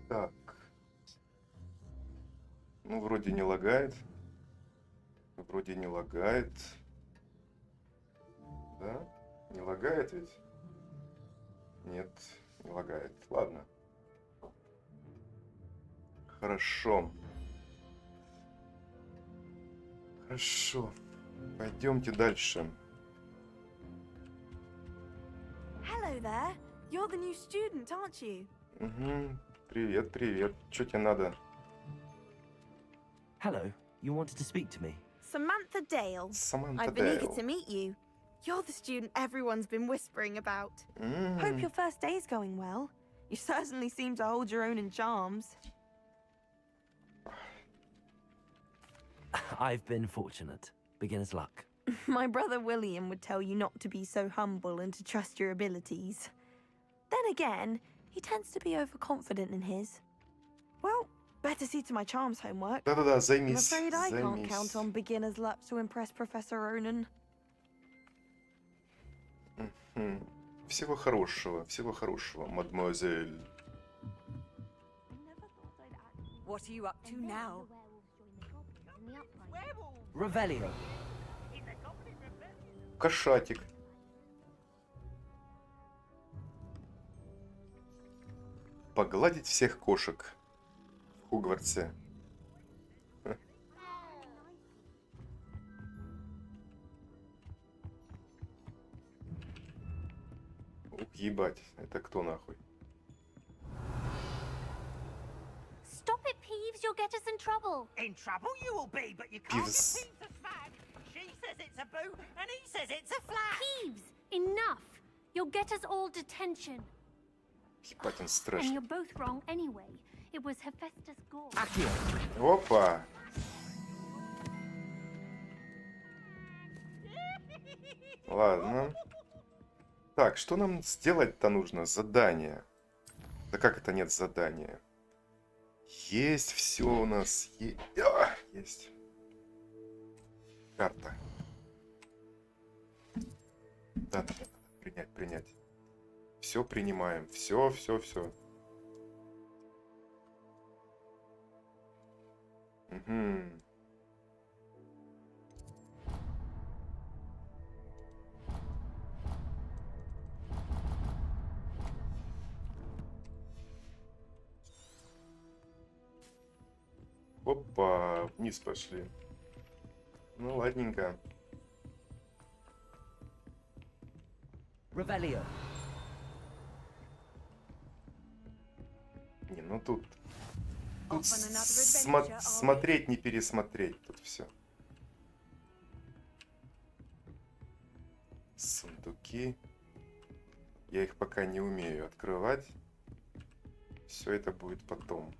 Так. Ну, вроде не лагает. Вроде не лагает. Да? Не лагает ведь? Нет, не лагает. Ладно. Хорошо. Хорошо. Пойдемте дальше. Hello there. You're the new student, aren't you? Угу. Привет, привет. Что тебе надо? Hello, you wanted to speak to me? Samantha Dale. Саманта I've been eager Дейл. to meet you. You're the student everyone's been whispering about. М. Hope your first day's going well. You certainly seem to hold your own in charms. I've been fortunate. Beginner's luck. My brother William would tell you not to be so humble and to trust your abilities. Then again, he tends to be overconfident in his. Well, better see to my charms homework. Да-да-да, I'm займись. afraid I can't Займись. count on beginner's luck to impress Professor Ronan. Мгм. Всего хорошего, мадемуазель. What are you up to now? Revelio. Кошатик. Погладить всех кошек в Хогвартсе. Ух, ебать, это кто нахуй? Stop it, Peeves. You'll get us in trouble. In trouble you will be, but you can't Peeves. get Peeves a flag. She says it's a boo, and he says it's a flag. Peeves, enough. You'll get us all detention. Ебать, он And страшный. you're both wrong anyway. It was Hephaestus Gore. Accio. Опа! Ладно. Так, что нам сделать-то нужно? Задание. Да как это нет задания? Есть все у нас. Есть. Карта. Да, принять, принять. Все принимаем. Все. Угу. Опа, вниз пошли. Ну, ладненько. Revelio. Не, ну тут Off on another adventure, are we? смотреть, не пересмотреть. Тут все. Сундуки. Я их пока не умею открывать. Все это будет потом.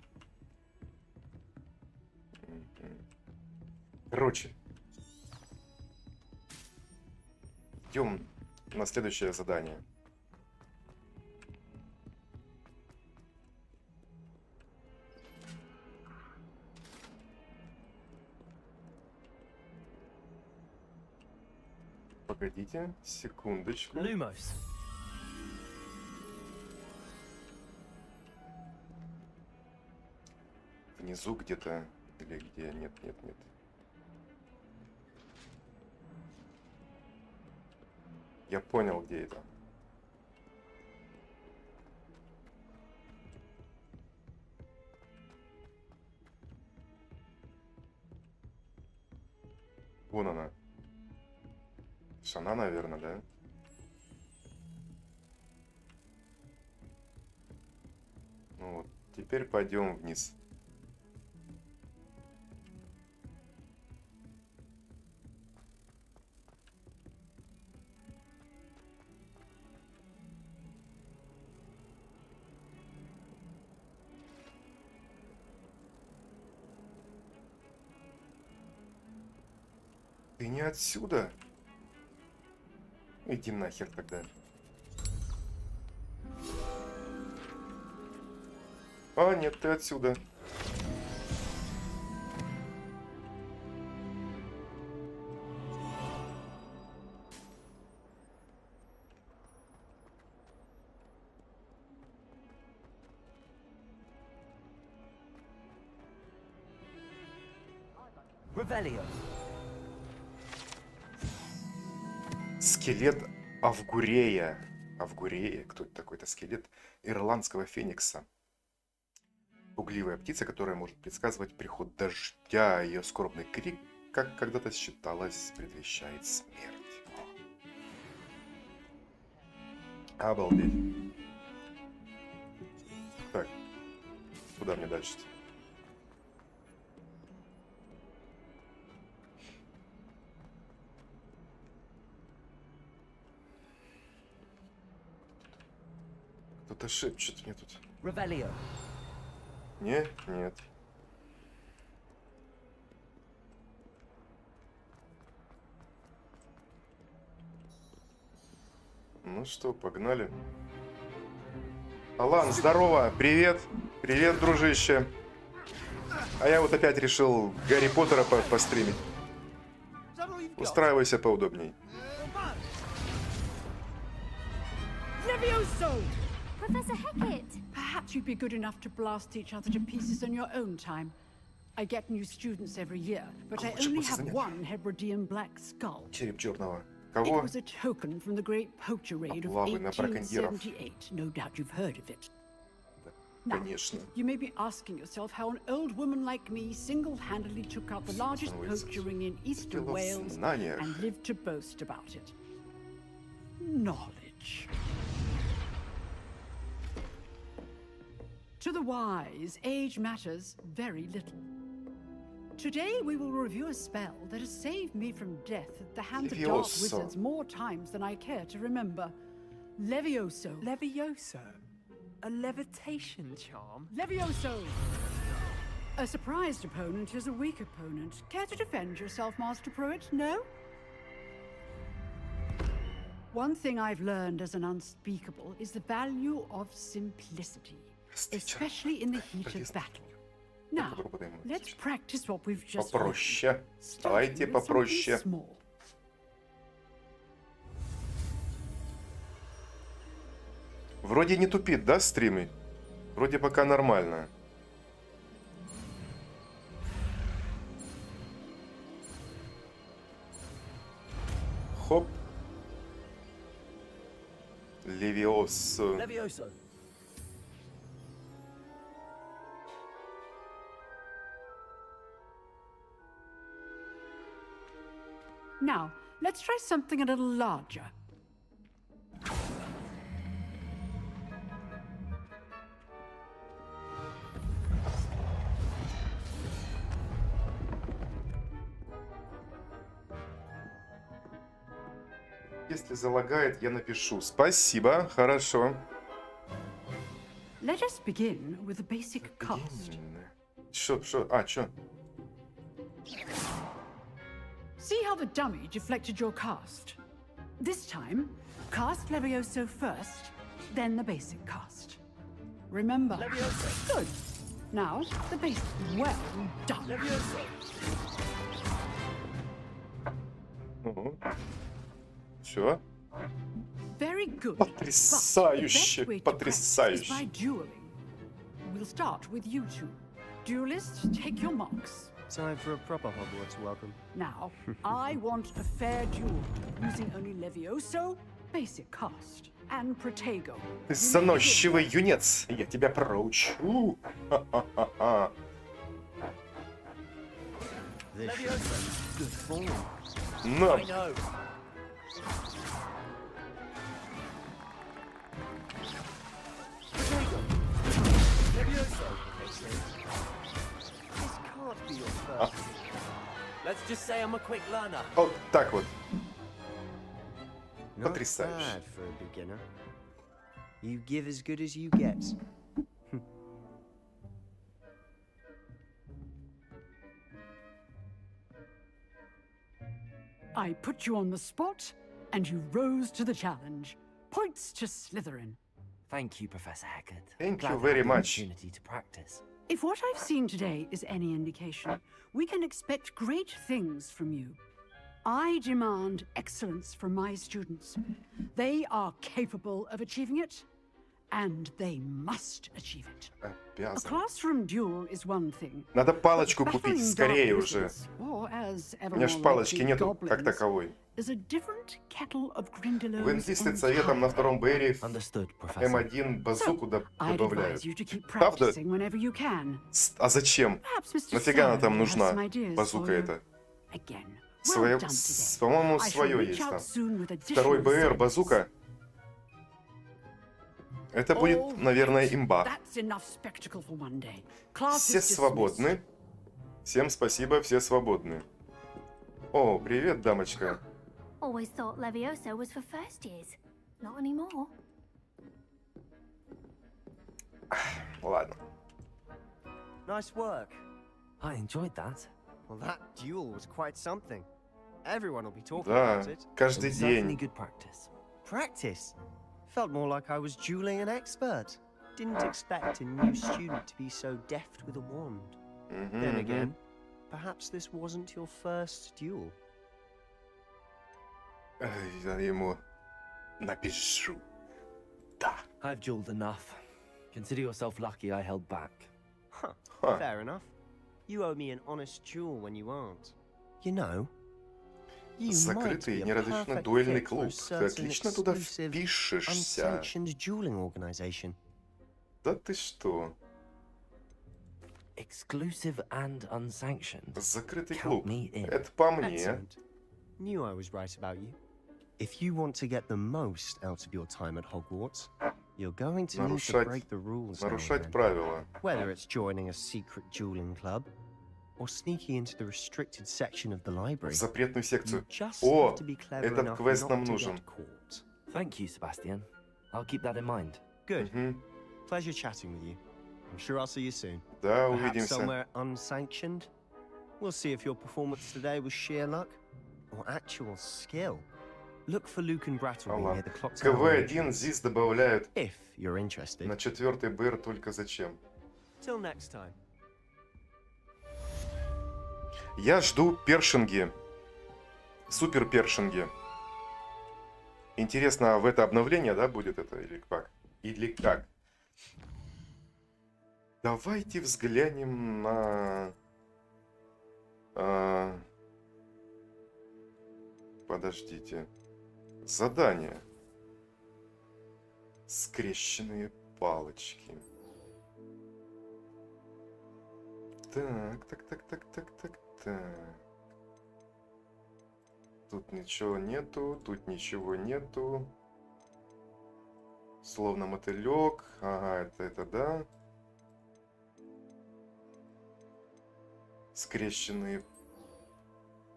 Короче. Идем на следующее задание. Погодите, секундочку. Lumos. Внизу где-то. Или где? Нет. Я понял, где это. Вон она. Она, наверное, да? Ну вот, теперь пойдем вниз. Ты не отсюда? Иди нахер тогда. А, нет, ты отсюда. Revelio. Скелет Авгурея. Авгурея, кто это такой? Это скелет ирландского феникса. Пугливая птица, которая может предсказывать приход дождя. Ее скорбный крик, как когда-то считалось, предвещает смерть. Обалдеть. Так, куда мне дальше-то? Кто-то шепчет мне тут. Revelio. Не? Нет. Ну что, погнали. Алан, здорово! Привет! Привет, дружище! А я вот опять решил Гарри Поттера постримить. Устраивайся поудобней. Professor Hecat! Perhaps you'd be good enough to blast each other to pieces on your own time. I get new students every year, but I only have one Hebridean black skull. Череп черного. It Кого? was a token from the great poacher raid of Облавы на браконьеров. 1878. No doubt you've heard of it. Now, Конечно. you may be asking yourself how an old woman like me single-handedly took out the largest poacher ring in eastern Дело в Wales знаниях. and lived to boast about it. Knowledge. To the wise, age matters very little. Today we will review a spell that has saved me from death at the hands of dark Levioso. wizards more times than I care to remember. Levioso. Levioso? A levitation charm? Levioso! A surprised opponent is a weak opponent. Care to defend yourself, Master Pruitt? No? One thing I've learned as an unspeakable is the value of simplicity, especially in the heat of battle. Now, let's practice what we've just learned. Попроще. Starting Давайте with попроще. something small. Вроде не тупит, да, стримы? Вроде пока нормально. Хоп. Левиосо. Levioso. Now, let's try something a little larger. Если залагает, я напишу. Спасибо, хорошо. Let us begin with a basic cast. Шо? А, чё? See how the dummy deflected your cast? This time, cast Levioso first, then the basic cast. Remember? Levioso. Good. Now, the basic. Well done. Levioso. Все. Very good. Потрясающе, But the best way to practice is потрясающе. by dueling. We'll start with you two. Duelists, take your marks. Time for a proper Hogwarts welcome. Now, I want a fair duel, using only Levioso, basic cast, and Protego. Ты заносчивый юнец. Я тебя проучу. Ха-ха-ха-ха. This should be good form. На. I know. Levioso. This can't be your first. Let's just say I'm a quick learner. Вот так вот. Not Потрясающе. bad for a beginner. You give as good as you get. I put you on the spot, and you rose to the challenge. Points to Slytherin. Thank you, Professor Hecat. Thank Glad you to very have the much. opportunity to practice. If what I've seen today is any indication, we can expect great things from you. I demand excellence from my students. They are capable of achieving it, and they must achieve it. A Обязан. classroom duel is one thing. Надо палочку but купить battling скорее dark уже. wizards, or, as У меня ж evermore палочки likely, нету как goblins, таковой. is a different kettle of Grindylows В инлисты советом на втором БРе Understood, Professor. М1 базуку I'd добавляют. advise you to keep Правда? practicing whenever you can. А зачем? Perhaps Mr. Нафига она там Sand will have нужна, some ideas базука for you. эта? Again, well Свое, done today. по-моему, I shall свое reach есть out там. soon with additional Второй БР, assignments. базука. Это будет, All наверное, right, имба. that's enough spectacle for one day. Class Все is dismissed. свободны. Всем спасибо, все свободны. О, привет, дамочка. Always thought Levioso was for first years. Not anymore. Ладно. Nice work. I enjoyed that. Well, that duel was quite something. Everyone will be talking Да, about it. каждый Certainly день. good practice. Practice. Felt more like I was dueling an expert. Didn't expect a new student to be so deft with a wand. Then again, perhaps this wasn't your first duel. Я ему напишу. Да. I've dueled enough. Consider yourself lucky I held back. Huh. Ха. Fair enough. You owe me an honest duel when you aren't. You know, you might Закрытый be a неразрешенный perfect дуэльный fit for клуб. a Ты certain отлично туда exclusive, впишешься. unsanctioned dueling organization. Да ты что? Exclusive and unsanctioned. Закрытый Count клуб. me in. Это по мне. Excellent. Knew I was right about you. If you want to get the most out of your time at Hogwarts, you're going to need to break the rules now and Нарушать then. правила. Whether it's joining a secret dueling club or sneaking into the restricted section of the library, В запретную you секцию. just О, have to be clever этот enough квест not нам to нужен. get caught. Thank you, Sebastian. I'll keep that in mind. Good. Мгм. Pleasure chatting with you. I'm sure I'll see you soon. Да, Perhaps увидимся. somewhere unsanctioned. We'll see if your performance today was sheer luck or actual skill. Look for Luke and Brattleby near the clock tower КВ-1 entrance, здесь добавляют if you're interested. на 4-й БР только зачем? Till next time. Я жду першинги. Супер першинги. Интересно, а в это обновление, да, будет это или как? Или как? Давайте взглянем на... Подождите. Задание. Скрещенные палочки. Так. Тут ничего нету, тут ничего нету. Словно мотылек. Ага, это да.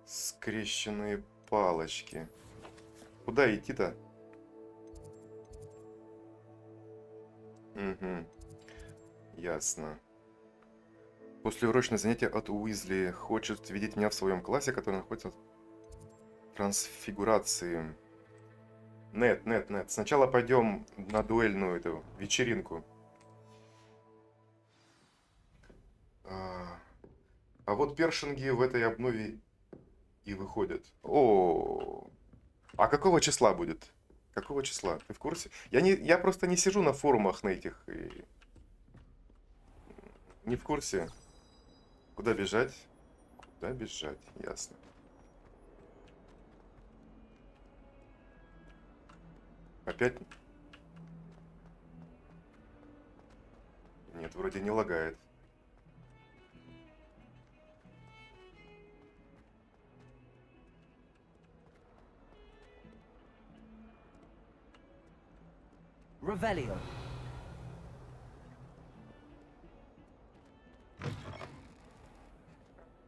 Скрещенные палочки. Куда идти-то? Угу. Ясно. Послеурочное занятие от Уизли. Хочет видеть меня в своем классе, который находится в трансфигурации. Нет. Сначала пойдем на дуэльную эту вечеринку. А вот першинги в этой обнове и выходят. О, а какого числа будет? Какого числа? Ты в курсе? Я просто не сижу на форумах на этих. И... Не в курсе. Куда бежать? Куда бежать? Ясно. Опять? Нет, вроде не лагает. Revelio.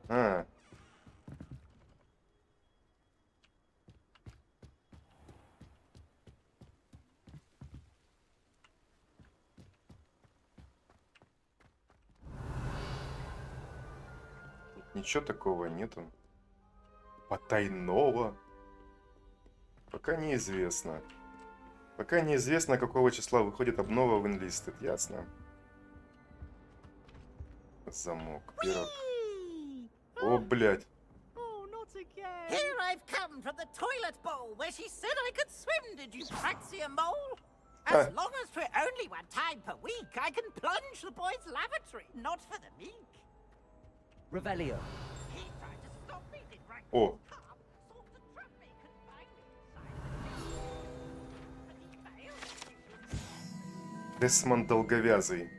А. Тут ничего такого нету. Потайного. Пока неизвестно. Пока неизвестно, какого числа выходит обнова в Enlisted. Ясно. Замок. Пирог. О, блядь. Oh, not again. Here I've come from the toilet bowl where she said I could swim. Did you fancy a mole? As long as for only 1 time per week, I can plunge the boys' lavatory, not for the meek. Revelio. He tried to stop me, did right? О, Sought to trap me, confine me inside. But he failed. Десмонд Долговязый.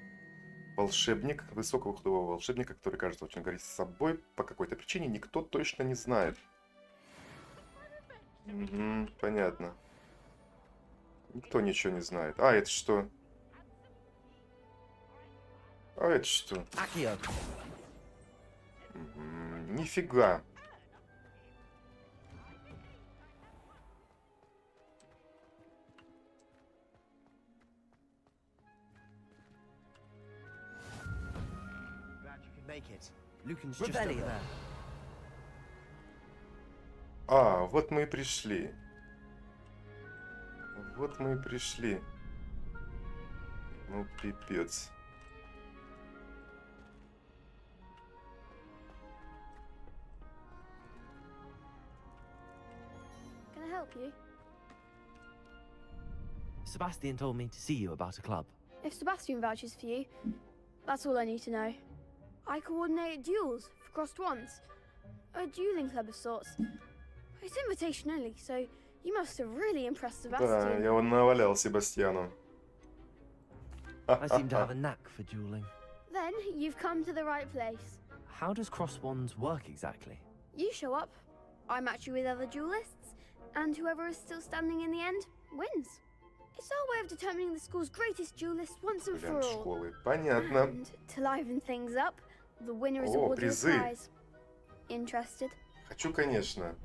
Волшебник, высокого худого волшебника, который, кажется, очень горит собой. По какой-то причине никто точно не знает. Угу, понятно. Никто ничего не знает. А, это что? А это что? Accio. Нифига. Glad you can make it. Lucan's just over Revelio. there. А, вот мы и пришли. Вот мы и пришли. Ну, пипец. Can I help you? Sebastian told me to see you about a club. If Sebastian vouches for you, that's all I need to know. I coordinate duels for crossed ones. A dueling club of sorts. It's invitation only, so you must have really impressed Да, Sebastian. я его навалял Себастьяну. I seem to have a knack for dueling. Then you've come to the right place. How does cross wands work exactly? You show up, I match you with other duelists, and whoever is still standing in the end wins. It's our way of determining the school's greatest duelist once and for Вариант all. школы. Понятно. And to liven things up, the winner is О, awarded a призы. prize. Interested? Хочу, конечно.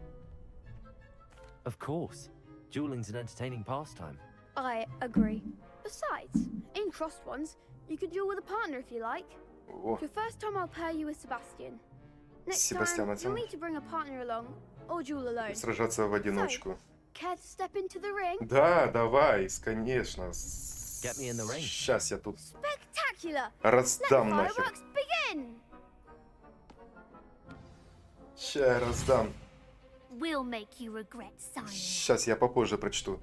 Of course. Dueling's an entertaining pastime. I agree. Besides, in crossed ones, you could duel with a partner if you like. О, Your first time I'll pair you with Sebastian. Next Себастьян time, you'll один. need to bring a partner along, or duel alone. Сражаться в одиночку. Care to step into the ring? Да, давай, конечно. Get me in the ring. Сейчас я тут Spectacular! Let the раздам нахер. fireworks begin! Ща я раздам. We'll make you regret, sire. Сейчас я попозже прочту.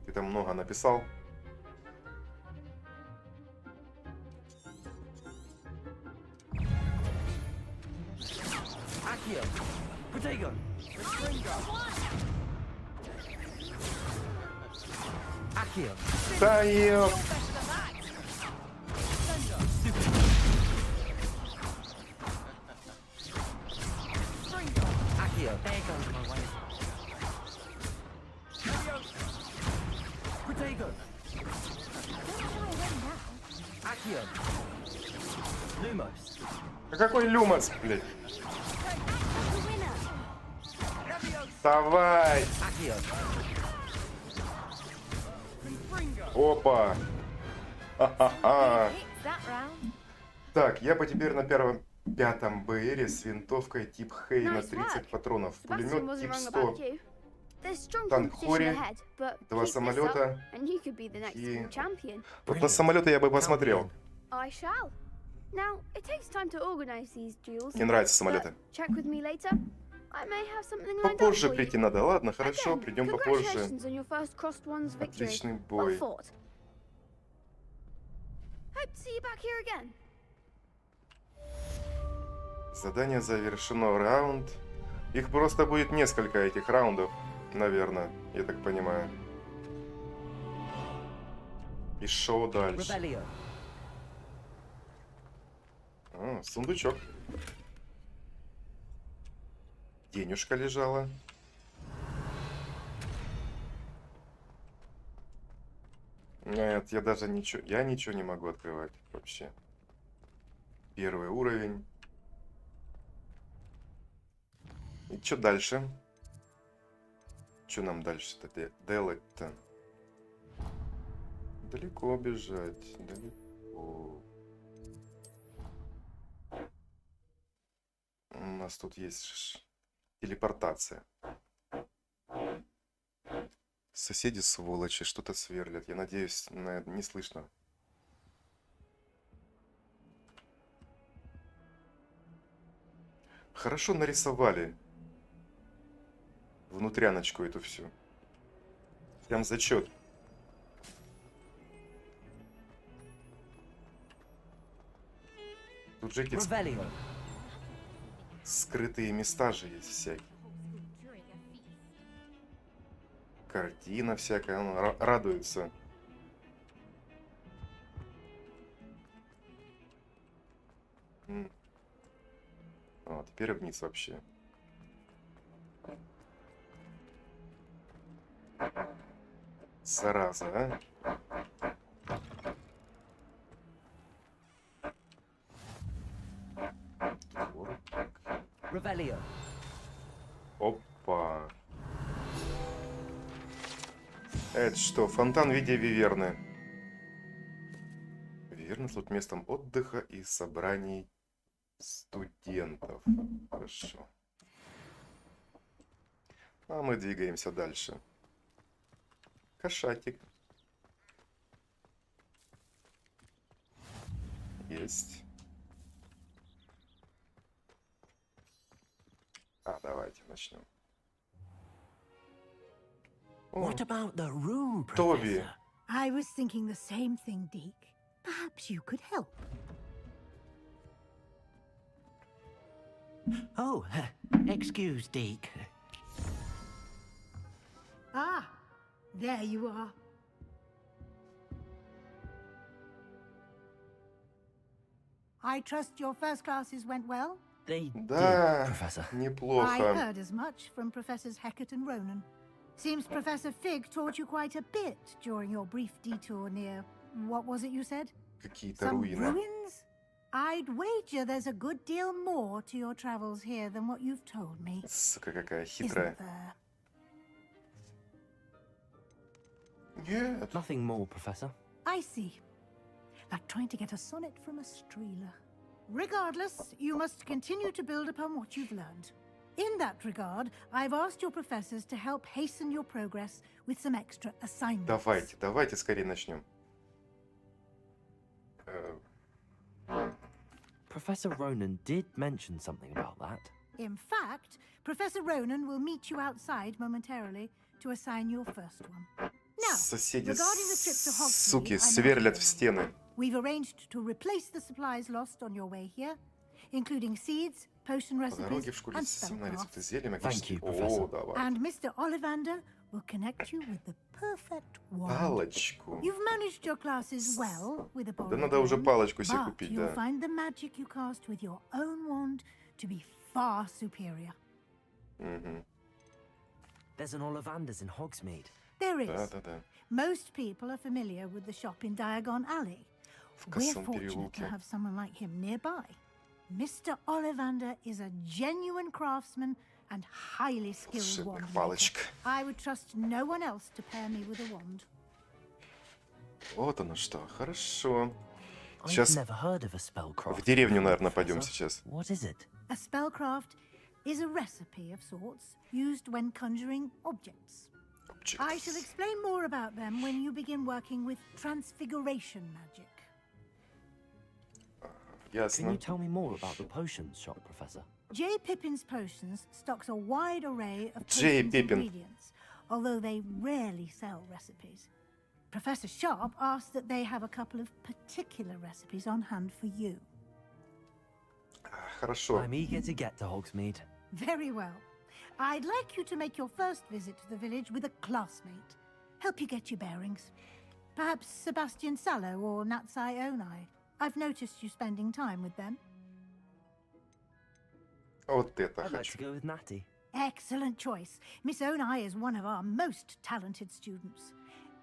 Ты там много написал. Accio. Protego. Accio. Да ёп. Accio. There goes my way. Protego. Accio. Lumos. А какой люмос, блядь? Давай. Accio. Опа. Ха-ха-ха. It's that round. Так, я бы теперь на пятом БРе с винтовкой тип Хей на Nice 30 work. патронов. Sebastian Пулемет wasn't тип wrong 100. about you. There's strong Танк competition Хори, ahead, but 2 keep this up, самолета. and you could be the next И- school champion. Вот на самолеты я бы посмотрел. I shall. Now, it takes time to organize these duels. Мне нравятся but самолеты. check with me later. I may have something lined up Попозже for you. прийти надо. Ладно, хорошо, Again, придем попозже. congratulations on your first crossed ones victory. Отличный Well бой. fought. Hope to see you back here again. Задание завершено. Раунд. Их просто будет несколько этих раундов, наверное, я так понимаю. И шоу дальше. Revelio. А, сундучок. Денежка лежала. Нет, я даже ничего... Я ничего не могу открывать вообще. Первый уровень. И что дальше? Что нам дальше-то делать-то? Далеко бежать. Далеко. У нас тут есть телепортация. Соседи сволочи, что-то сверлят. Я надеюсь, не слышно. Хорошо нарисовали внутряночку эту всю. Прям зачет. Тут же эти скрытые места же есть всякие. Картина всякая, он радуется. О, теперь вниз вообще. Зараза, а? Опа. Это что, фонтан в виде виверны? Виверна служит местом отдыха и собраний студентов. Хорошо. А мы двигаемся дальше. Кошатик. Есть. Давайте начнем. What about the room, Тоби. Professor? I was thinking the same thing, Deke. Perhaps you could help. Oh, excuse, Deke. Ah, there you are. I trust your first classes went well? They Да, did, Professor. I неплохо. heard as much from Professors Hecat and Ronan. Seems Professor Fig taught you quite a bit during your brief detour near... What was it you said? Какие-то Some руины. ruins? I'd wager there's a good deal more to your travels here than what you've told me. Сука, какая Isn't хитрая. there? Нет. Nothing more, Professor. I see. Like trying to get a sonnet from a streeler. Regardless, you must continue to build upon what you've learned. In that regard, I've asked your professors to help hasten your progress with some extra assignments. Давайте скорее начнем. Professor Ronan did mention something about that. In fact, Professor Ronan will meet you outside momentarily to assign your first one. Now, Соседи, regarding the trip to Hogsmeade, суки, I сверлят в mentioned стены. we've arranged to replace the supplies lost on your way here, including seeds, potion По дороге recipes, в школе and 17 рецепты spellcrafts. зелья Thank магических. you, Professor. О, давай. And Mr. Ollivander will connect you with the perfect wand. Палочку. You've managed your classes well with a Да borrowed надо уже wand, палочку себе but купить, you'll да. find the magic you cast with your own wand to be far superior. Угу. There's an Ollivanders in Hogsmeade. There is. Да. Most people are familiar with the shop in Diagon Alley. В We're косом fortunate to переулке. have someone like him nearby. Mr. Ollivander is a genuine craftsman and highly skilled Волшебная wand палочка. maker. I would trust no one else to pair me with a wand. Вот оно что. Хорошо. I've Сейчас never heard of a spellcraft. в деревню, наверное, Professor. пойдем сейчас. What is it? A spellcraft is a recipe of sorts used when conjuring objects. I shall explain more about them when you begin working with transfiguration magic. Can Ясно. you tell me more about the potions shop, Professor? J. Pippin's Potions stocks a wide array of J. potions Pippin. ingredients, although they rarely sell recipes. Professor Sharp asked that they have a couple of particular recipes on hand for you. Хорошо. I'm eager to get to Hogsmeade. Very well. I'd like you to make your first visit to the village with a classmate. Help you get your bearings. Perhaps Sebastian Sallow or Natsai Onai. I've noticed you spending time with them. Вот это I'd like to хочу. go with Natty. Excellent choice. Miss Onai is one of our most talented students.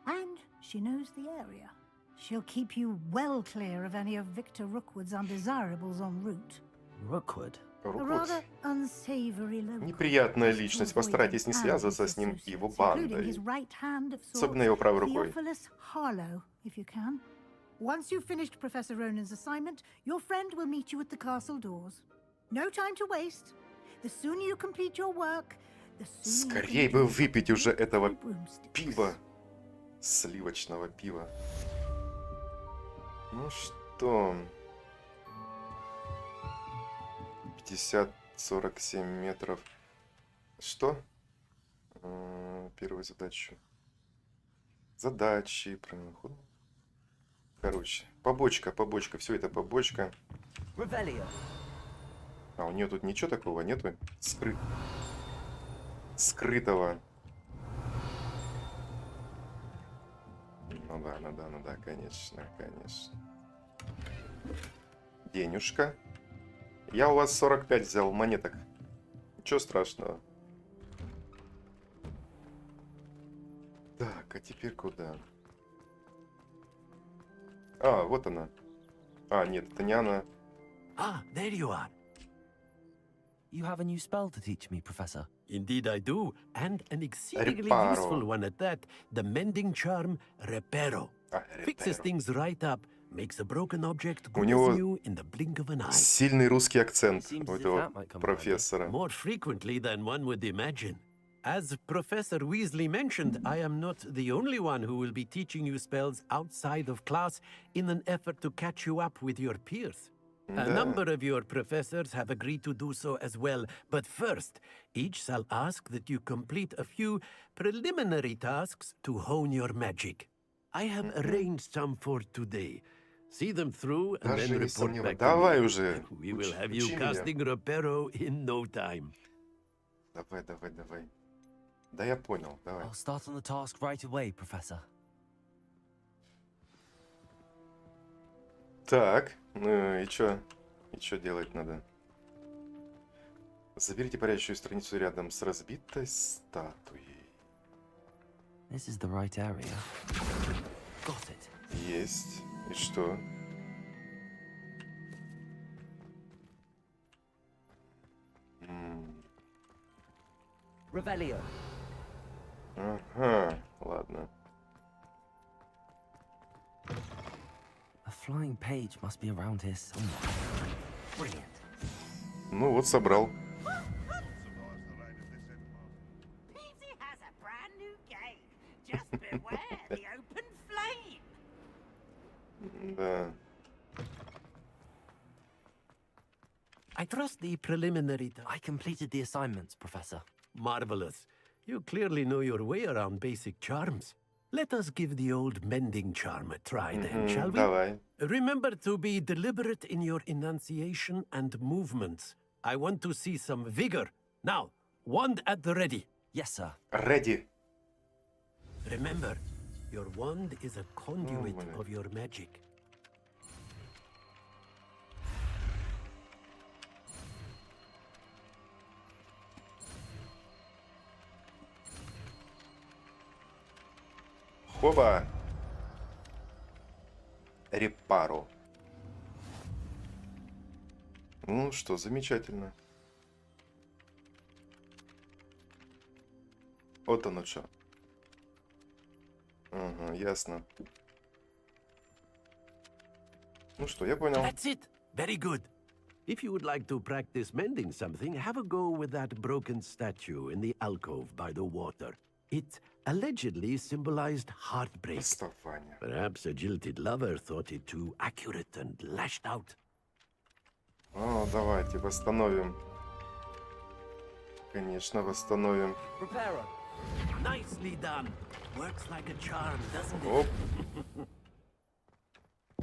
And she knows the area. She'll keep you well clear of any of Victor Rookwood's undesirables en route. Rookwood? A Рукут. rather unsavory local. Неприятная личность. Постарайтесь не связываться с ним и его бандой. His right hand of Особенно его правой рукой. Theophilus Harlow, if you can. Once you've finished Professor Ronan's assignment, your friend will meet you at the castle doors. No time to waste. The sooner you complete your work, the sooner you Скорей can бы begin выпить уже to этого use broomsticks. пива. Сливочного пива. Ну что? 50-47 метров. Что? Первую задачу. Задачи. Короче, побочка. Все это побочка. Revelio. А у нее тут ничего такого нету? Скрытого. Ну да, конечно. Денежка. Я у вас 45 взял монеток. Ничего страшного. Так, а теперь куда? А, вот она. А, нет, это не она. Ah, there you are. You have a new spell to teach me, Professor. Indeed I do, and an exceedingly Reparo. useful one at that. The mending charm, Reparo. Fixes things right up, makes a broken object good as new in the blink of an eye. Сильный русский акцент у этого профессора. More frequently than one would imagine. As Professor Weasley mentioned, I am not the only one who will be teaching you spells outside of class in an effort to catch you up with your peers. A number of your professors have agreed to do so as well, but first, each shall ask that you complete a few preliminary tasks to hone your magic. I have arranged some for today. See them through and then report back to me. We will have you casting Reparo in no time. Давай. Да я понял, давай. I'll start on the task right away, Professor. Так, ну и чё? И чё делать надо? Заберите парящую страницу рядом с разбитой статуей. This is the right area. Got it. Есть. И что? Revelio. Ага, ладно. A flying page must be around here somewhere. Brilliant. Ну вот, собрал. Peasy has a brand new game. Just beware the open flame. Да. I trust the preliminary... I completed the assignments, Professor. Marvelous. You clearly know your way around basic charms. Let us give the old mending charm a try then, shall we? Давай. Remember to be deliberate in your enunciation and movements. I want to see some vigor. Now, wand at the ready. Yes, sir. Ready. Remember, your wand is a conduit of your magic. Хоба. Репаро. Ну что, замечательно. Вот оно что. Ага, ясно. Ну что, я понял. That's it. Very good. If you would like to practice mending something, have a go with that broken statue in the alcove by the water. It allegedly symbolized heartbreak. Расставание. Perhaps a jilted lover thought it too accurate and lashed out. О, давайте восстановим. Конечно, восстановим. Reparo. Nicely done. Works like a charm, doesn't it? Оп.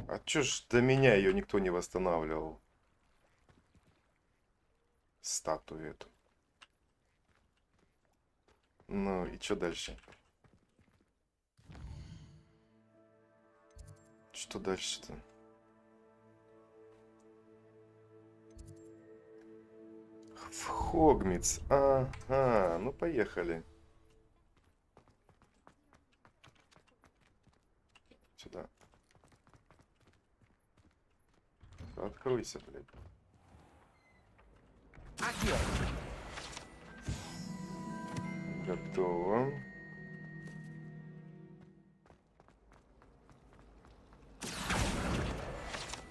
А чё ж до меня ее никто не восстанавливал? Статую эту. Ну и что дальше? Что дальше-то? В Хогвартс. Ага, ну поехали. Сюда. Откройся, блядь. Готово.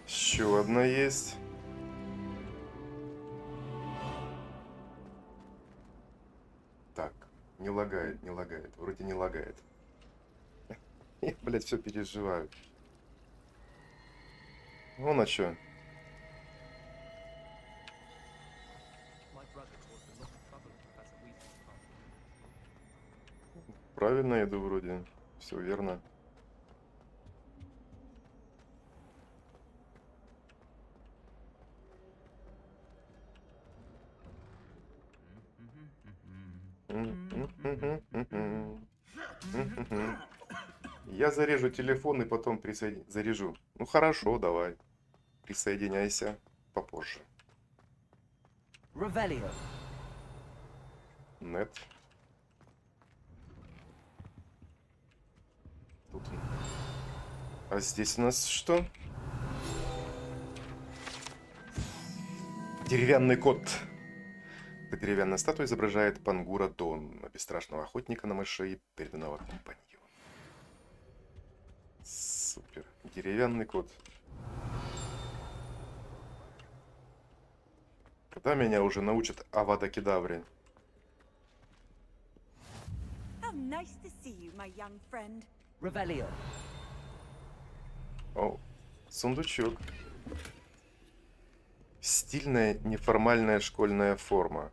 Еще одна есть. Так, не лагает, не лагает. Вроде не лагает. Я, блядь, все переживаю. Вон а чё. Правильно я иду вроде. Все верно. Я зарежу телефон и потом заряжу. Ну хорошо, давай. Присоединяйся попозже. Нет. Тут. А здесь у нас что? Деревянный кот. Эта деревянная статуя изображает Пангура Дон, бесстрашного охотника на мышей, преданного компаньона. Супер. Деревянный кот. Когда меня уже научат Авада Кедавре? О, сундучок. Стильная неформальная школьная форма.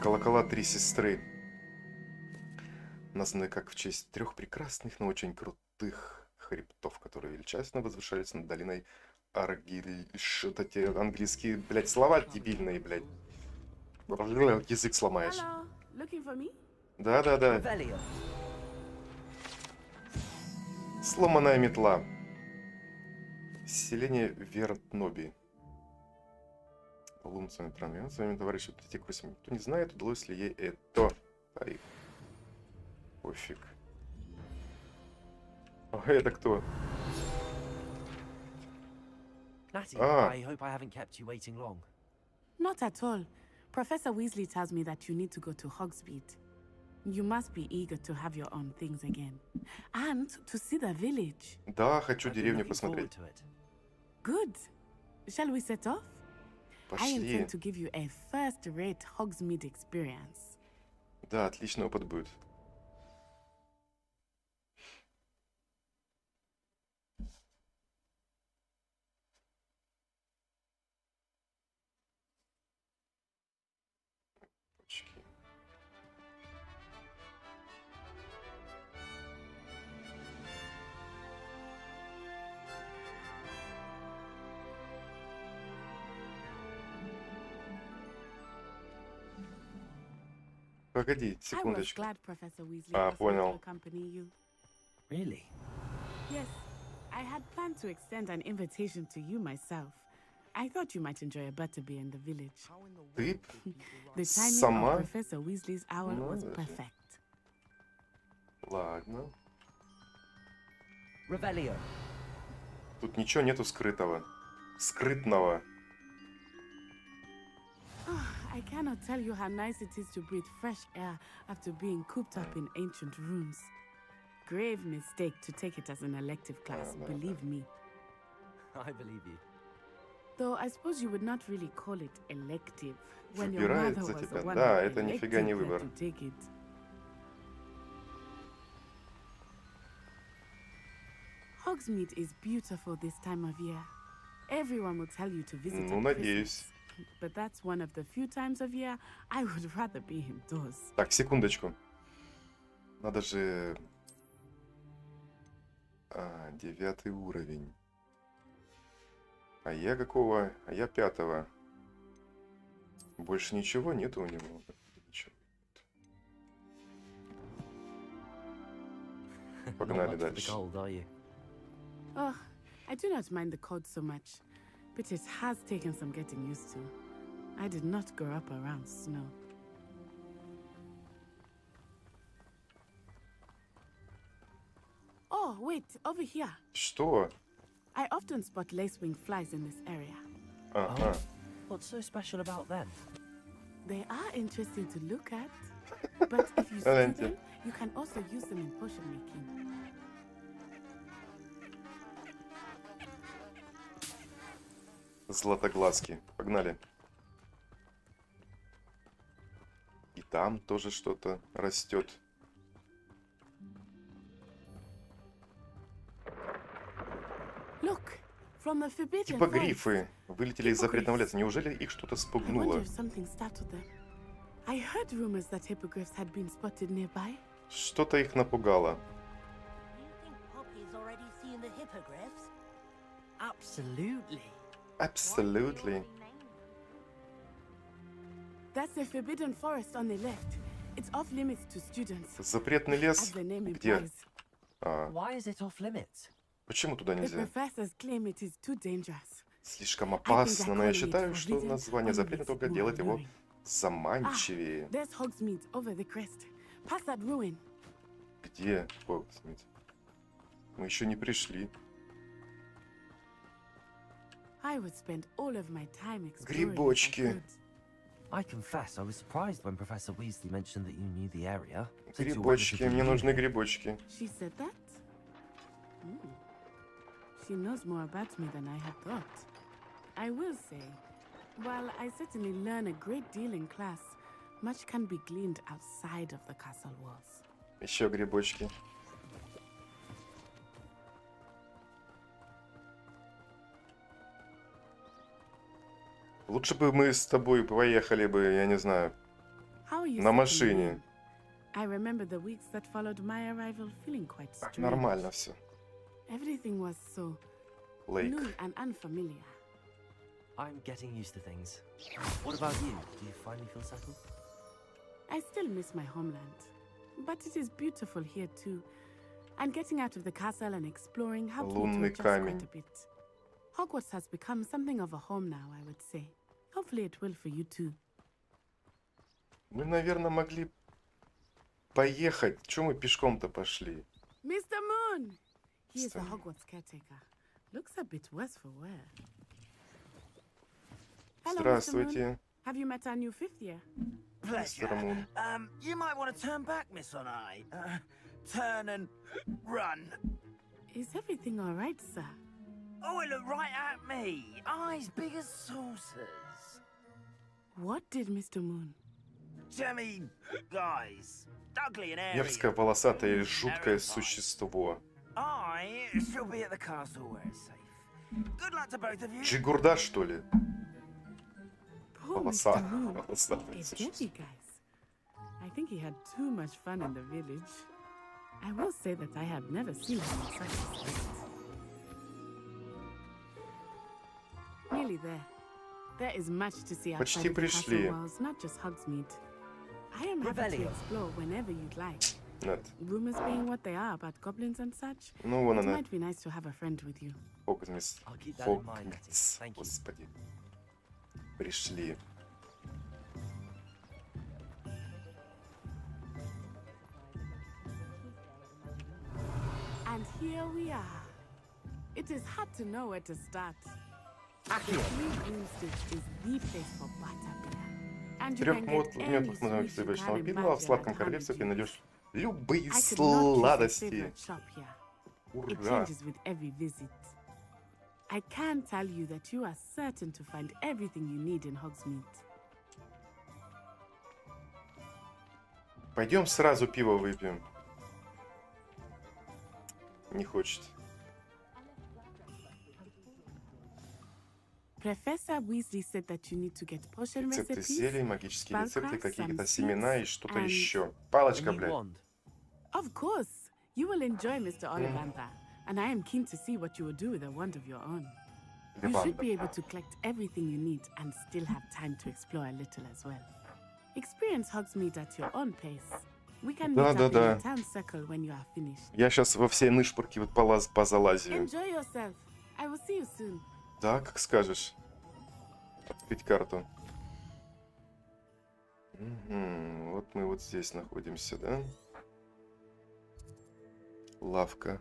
Колокола три сестры. Названы как в честь 3 прекрасных, но очень крутых хребтов, которые величественно возвышались над долиной Аргиль. Что-то те английские, блядь, слова дебильные, блядь. Язык сломаешь. Да. Сломанная метла. Селение Вертноби. Лунцами травме. С вами товарищ Тетик 8. Кто не знает, удалось ли ей это. Ай. Пофиг. А это кто? I hope I haven't kept you waiting long. Not at all. Professor Weasley tells me that you need to go to Hogsmeade. You must be eager to have your own things again. And to see the village. Да, хочу деревню посмотреть. Good. Shall we set off? I Пошли. intend to give you a first-rate Hogsmeade experience. Да, отличный опыт будет. Погоди, секундочку. А, понял. Really? Yes. I had planned to extend an invitation to you myself. I thought you might enjoy a butterbeer in the village. Ты The timing сама? of Professor Weasley's hour was perfect. Ладно. Revelio. Тут ничего нету скрытого. Скрытного. I cannot tell you how nice it is to breathe fresh air after being cooped up in ancient rooms. Grave mistake to take it as an elective class, believe me. I believe you. Though I suppose you would not really call it elective when your mother Выбирает за was the тебя. one Да, who это нифига не elected выбор. to take it. Hogsmeade is beautiful this time of year. Everyone will tell you to visit Ну, at надеюсь. Christmas. But that's one of the few times of year I would rather be indoors. Так, секундочку. Надо же... 9 уровень. А я какого? А я 5-го. Больше ничего нету у него. Ничего. Погнали дальше. Oh, I do not mind the cold so much, but it has taken some getting used to. I did not grow up around snow. Oh, wait, over here. Что? I often spot lacewing flies in this area. Ага. What's so special about them? They are interesting to look at, but if you see them, you can also use them in potion making. Златоглазки. Погнали. И там тоже что-то растет. Look, from the forbidden Типа forest. грифы вылетели из запретного леса. Неужели их что-то I wonder спугнуло? if something startled them. I heard rumors that hippogriffs had been spotted nearby. Что-то их напугало. Do you think Poppy's already seen the hippogriffs? Absolutely. Absolutely. That's the forbidden forest on the left. It's off limits to students. Запретный лес? As the name Где? implies. Why is it off limits? Почему туда The нельзя? professors claim it is too dangerous. Слишком опасно, но я считаю, что название запретно только делает его заманчивее. There's Hogsmeade over the crest. Past that ruin. Где Хогвартс? Мы еще не пришли. I would spend all of my time exploring. Грибочки. I confess, I was surprised when Professor Weasley mentioned that you knew the area. Грибочки, мне нужны грибочки. She said that? She knows more about me than I had thought. I will say, while I certainly learn a great deal in class, much can be gleaned outside of the castle walls. Еще грибочки. Лучше бы мы с тобой поехали бы, я не знаю, на машине. I remember the weeks that followed my arrival feeling quite strange. Нормально все. Everything was so Lake. new and unfamiliar. I'm getting used to things. What about you? Do you finally feel settled? I still miss my homeland, but it is beautiful here too. And getting out of the castle and exploring helped me to adjust quite a bit. Hogwarts has become something of a home now, I would say. Hopefully it will for you too. Мы, наверное, могли поехать. Чего мы пешком-то пошли? Mr. Moon! He is the Hogwarts caretaker. Looks a bit worse for wear. Hello, Здравствуйте. Mr. Moon. Have you met our new fifth year? Pleasure. You might want to turn back, Miss Onai. Turn and run. Is everything all right, sir? Oh, it looked right at me. Eyes big as saucers. What did Mr. Moon? Jemmy, guys, ugly and airy. Мерзкое, волосатое и жуткое существо. I shall be at the castle where it's safe. Good luck to both of you. Джигурда, что ли? Poor Mr. Moon. It's Jeffy, guys. I think he had too much fun in the village. I will say that I have never seen him in such a state. Nearly there. There is much to see outside of the castle walls, not just Hogsmeade. I am happy to explore whenever you'd like. Нет. Rumors being what they are about goblins and such, Ну, вон it она. might be nice to have a friend with you. Хогвартс. Господи. Пришли. And here we are. It is hard to know where to start. Broomsticks is the place for butterbeer. And you can get any sweets you can imagine в сладком королевстве ты найдешь любые I could not choose a сладости. favorite shop here. It Ура! changes with every visit. I can tell you that you are certain to find everything you need in Hogsmeade. Пойдем сразу пиво выпьем. Не хочет. Professor Weasley said that you need to get potion Рецепты recipes, зелий, магические рецепты, spellcrafts, какие-то some семена и seeds, что-то and еще. Палочка, A new блядь. wand. Of course, you will enjoy Mr. Ollivander, and I am keen to see what you will do with a wand of your own. You should be able to collect everything you need and still have time to explore a little as well. Experience Hogsmeade at your own pace. We can meet up in the town circle when you are finished. Я сейчас во все нышпорки вот позалазию. Enjoy yourself. I will see you soon. Да, как скажешь. Открыть карту. Угу. Вот мы вот здесь находимся, да? Лавка.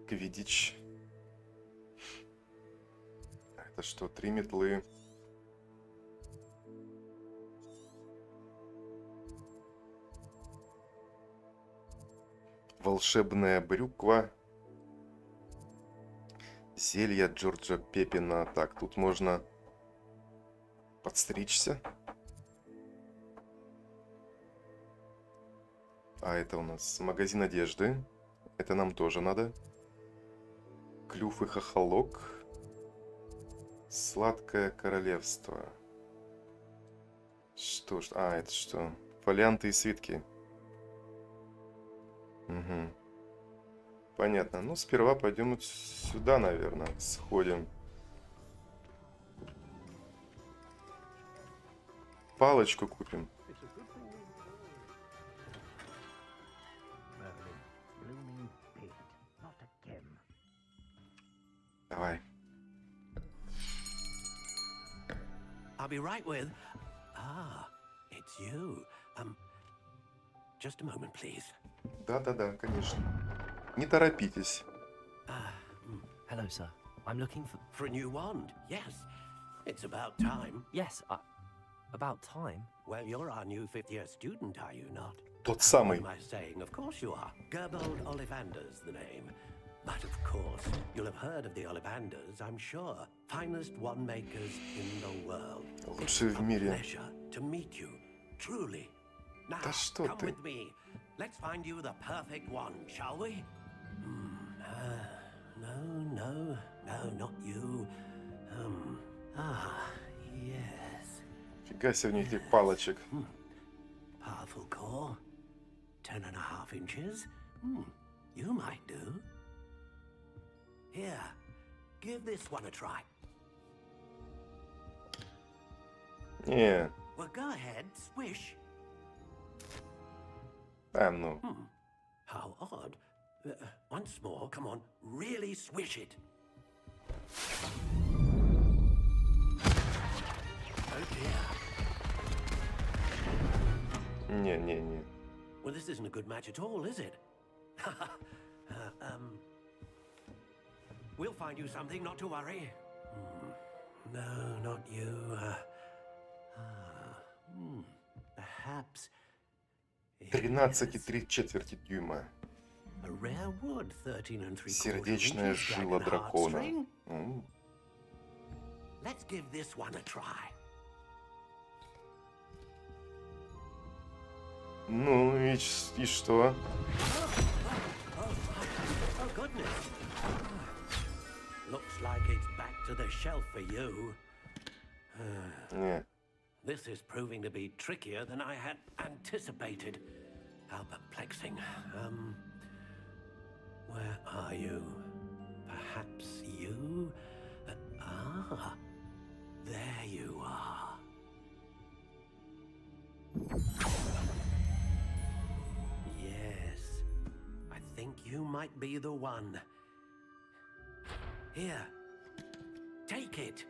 Квиддич. Это что, 3 метлы? Волшебная брюква. Зелье Джорджа Пеппина. Так, тут можно подстричься. А это у нас магазин одежды. Это нам тоже надо. Клюв и хохолок. Сладкое королевство. Что ж... А, это что? Фолианты и свитки. Угу. Понятно. Ну, сперва пойдем вот сюда, наверное. Сходим. палочку купим. Давай. I'll be right with. Ah, it's you. Just a moment, please. Да-да-да, конечно. Не торопитесь. Hello, sir. I'm looking for a new wand. Yes, it's about time. Yes, about time. Well, you're our new fifth-year student, are you not? Тот самый. What am I saying? Of course you are. Gerbold Ollivander's the name. But of course, you'll have heard of the Ollivanders, I'm sure. Finest wand makers in the world. Лучшие в мире. Pleasure to meet you, truly. Now, Да что come ты? with me. Let's find you the perfect wand, shall we? No, not you. Yes. Фига себе у них этих палочек. Powerful core. 10.5 inches. You might do. Here, give this one a try. Не. Well, go ahead, swish. Ну. How odd. Once more, come on, really swish it. Oh dear. Не. Well, this isn't a good match at all, is it? We'll find you something, not to worry. No, not you. Perhaps. 13,3 дюйма. A rare wood, 13 3/4 Сердечная inches, жила dragon дракона. heartstring. Let's give this one a try. Ну и что? Oh goodness. Looks like it's back to the shelf for you. Не. This is proving to be trickier than I had anticipated. How perplexing. Where are you? Perhaps you? There you are. Yes, I think you might be the one. Here, take it.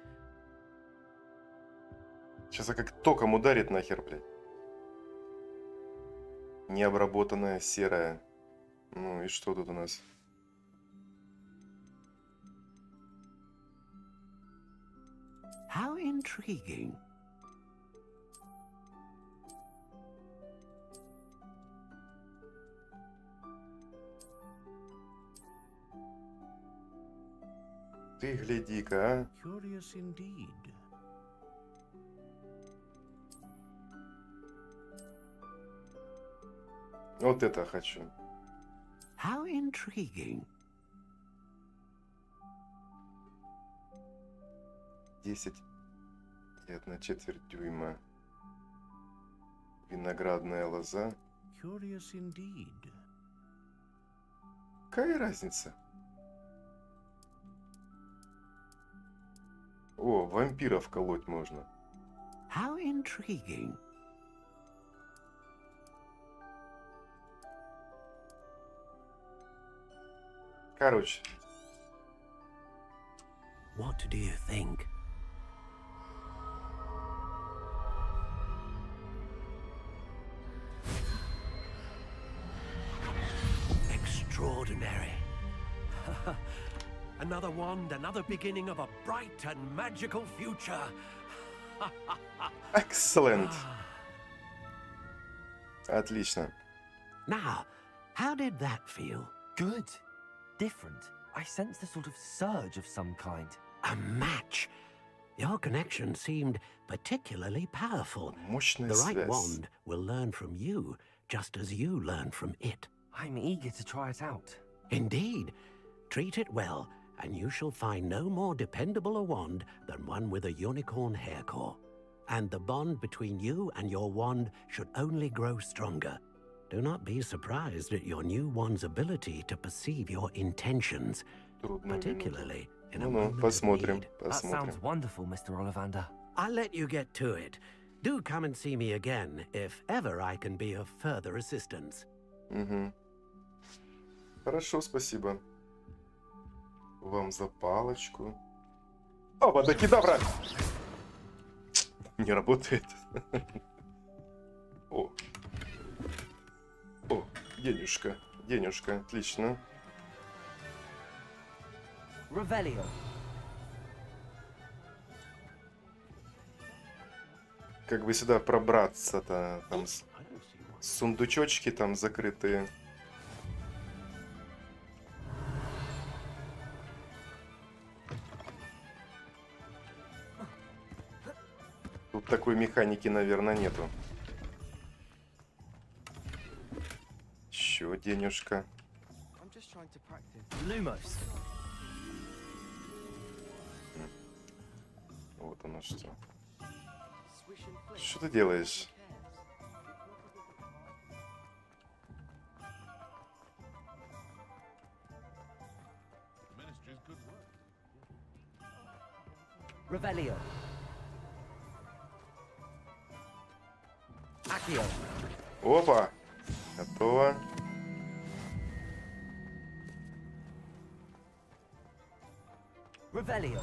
Сейчас как током ударит нахер, блядь. Необработанная серая. Ну и что тут у нас? How intriguing. Ты гляди-ка, а. Curious indeed. Вот это хочу. How intriguing. 10,1/4 дюйма. Виноградная лоза. Curious indeed. Какая разница? О, вампиров колоть можно. How intriguing. Короче. What do you think? Extraordinary. Another wand, another beginning of a bright and magical future. Excellent. Отлично. Now, how did that feel? Good. Different. I sensed a sort of surge of some kind. A match. Your connection seemed particularly powerful. Мощная The right связь. wand will learn from you, just as you learn from it. I'm eager to try it out. Indeed. Treat it well, and you shall find no more dependable a wand than one with a unicorn hair core. And the bond between you and your wand should only grow stronger. Do not be surprised at your new wand's ability to perceive your intentions, particularly in a moment of посмотрим, need. That sounds посмотрим. wonderful, Mr. Ollivander. I'll let you get to it. Do come and see me again if ever I can be of further assistance. Угу. Хорошо, спасибо вам за палочку. О, водокидавра! Не работает. О. О, денежка. Денежка, отлично. Revelio. Как бы сюда пробраться-то? Там сундучочки там закрытые. Тут такой механики, наверное, нету. Еще денежка. Вот оно что. Что ты делаешь? Revelio. Accio. Опа! Готово. Revelio.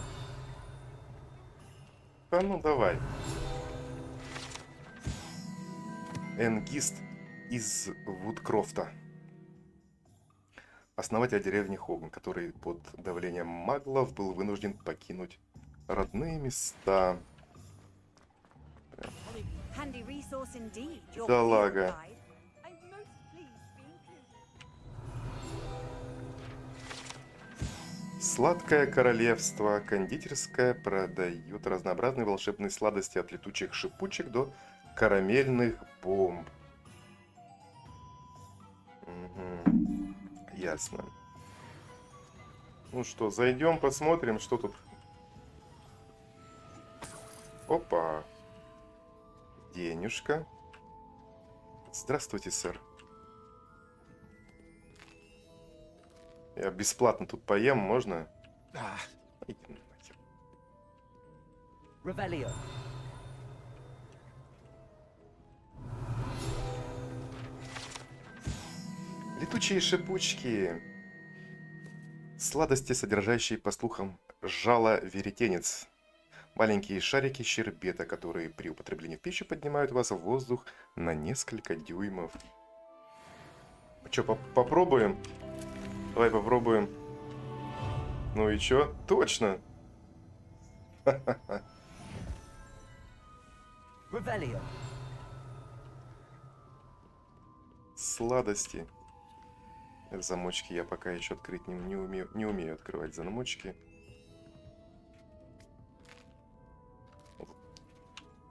Да ну давай. Энгист из Вудкрофта. Основатель деревни Хогн, который под давлением маглов был вынужден покинуть родные места. Да лага. Сладкое королевство. Кондитерская продает разнообразные волшебные сладости от летучих шипучек до карамельных бомб. Угу. Ясно. Ну что, зайдем, посмотрим, что тут. Опа. Денежка. Здравствуйте, сэр. Я бесплатно тут поем, можно? Иди нахер. Revelio. Летучие шипучки. Сладости, содержащие, по слухам, жало-веретенец. Маленькие шарики щербета, которые при употреблении в пищу поднимают вас в воздух на несколько дюймов. Что, попробуем? Давай попробуем. Ну и чё? Точно! Revelio. Сладости. Замочки я пока еще открыть не умею открывать замочки.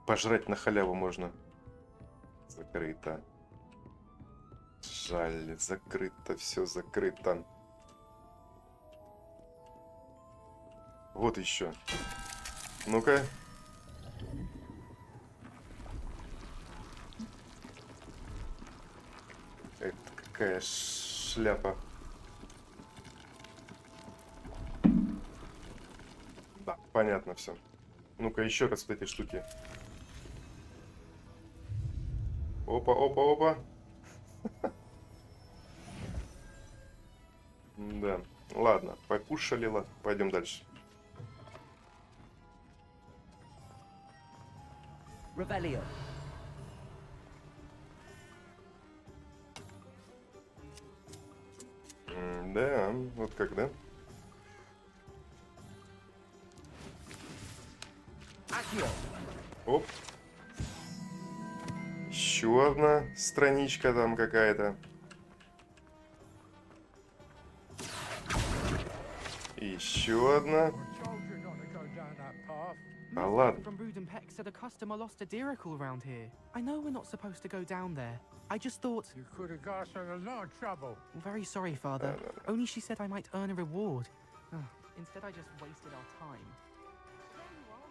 Пожрать на халяву можно. Закрыто. Жаль, закрыто, все закрыто. Вот еще. Ну-ка. Это какая шляпа. Да, понятно все. Ну-ка еще раз вот эти штуки. Опа, опа, опа. Да, ладно, покушали, ладно, пойдем дальше. Revelio. Да, вот как, да? Accio. Оп. Еще одна страничка там какая-то. Еще одна. А ладно. From Rudenpeck said a customer lost a diricle around here. I know we're not supposed to go down there. I just thought you could have got us in a lot of trouble. I'm very sorry, Father. Only she said I might earn a reward. Instead, I just wasted our time.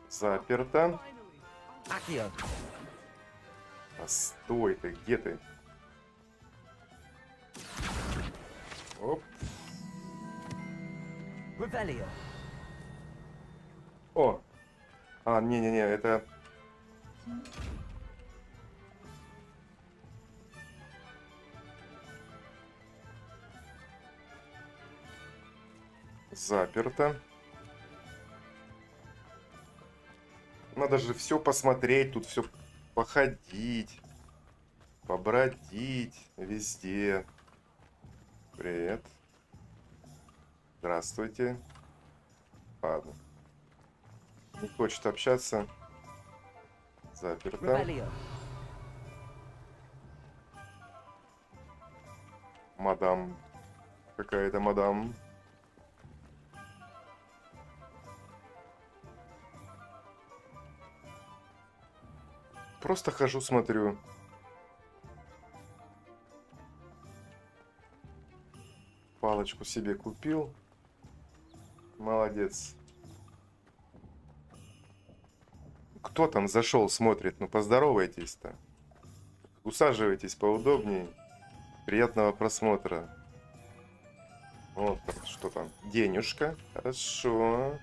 Заперто. Accio. А стой ты, где ты? Оп. Revelio. О! А, не-не-не, это... Заперто. Надо же все посмотреть, тут все походить, побродить везде. Привет. Здравствуйте. Ладно. Не хочет общаться. Заперто. Мадам. Какая-то мадам. Просто хожу, смотрю. Палочку себе купил. Молодец. Кто там зашел, смотрит? Ну, поздоровайтесь-то. Усаживайтесь поудобнее. Приятного просмотра. Вот что там. Денежка. Хорошо.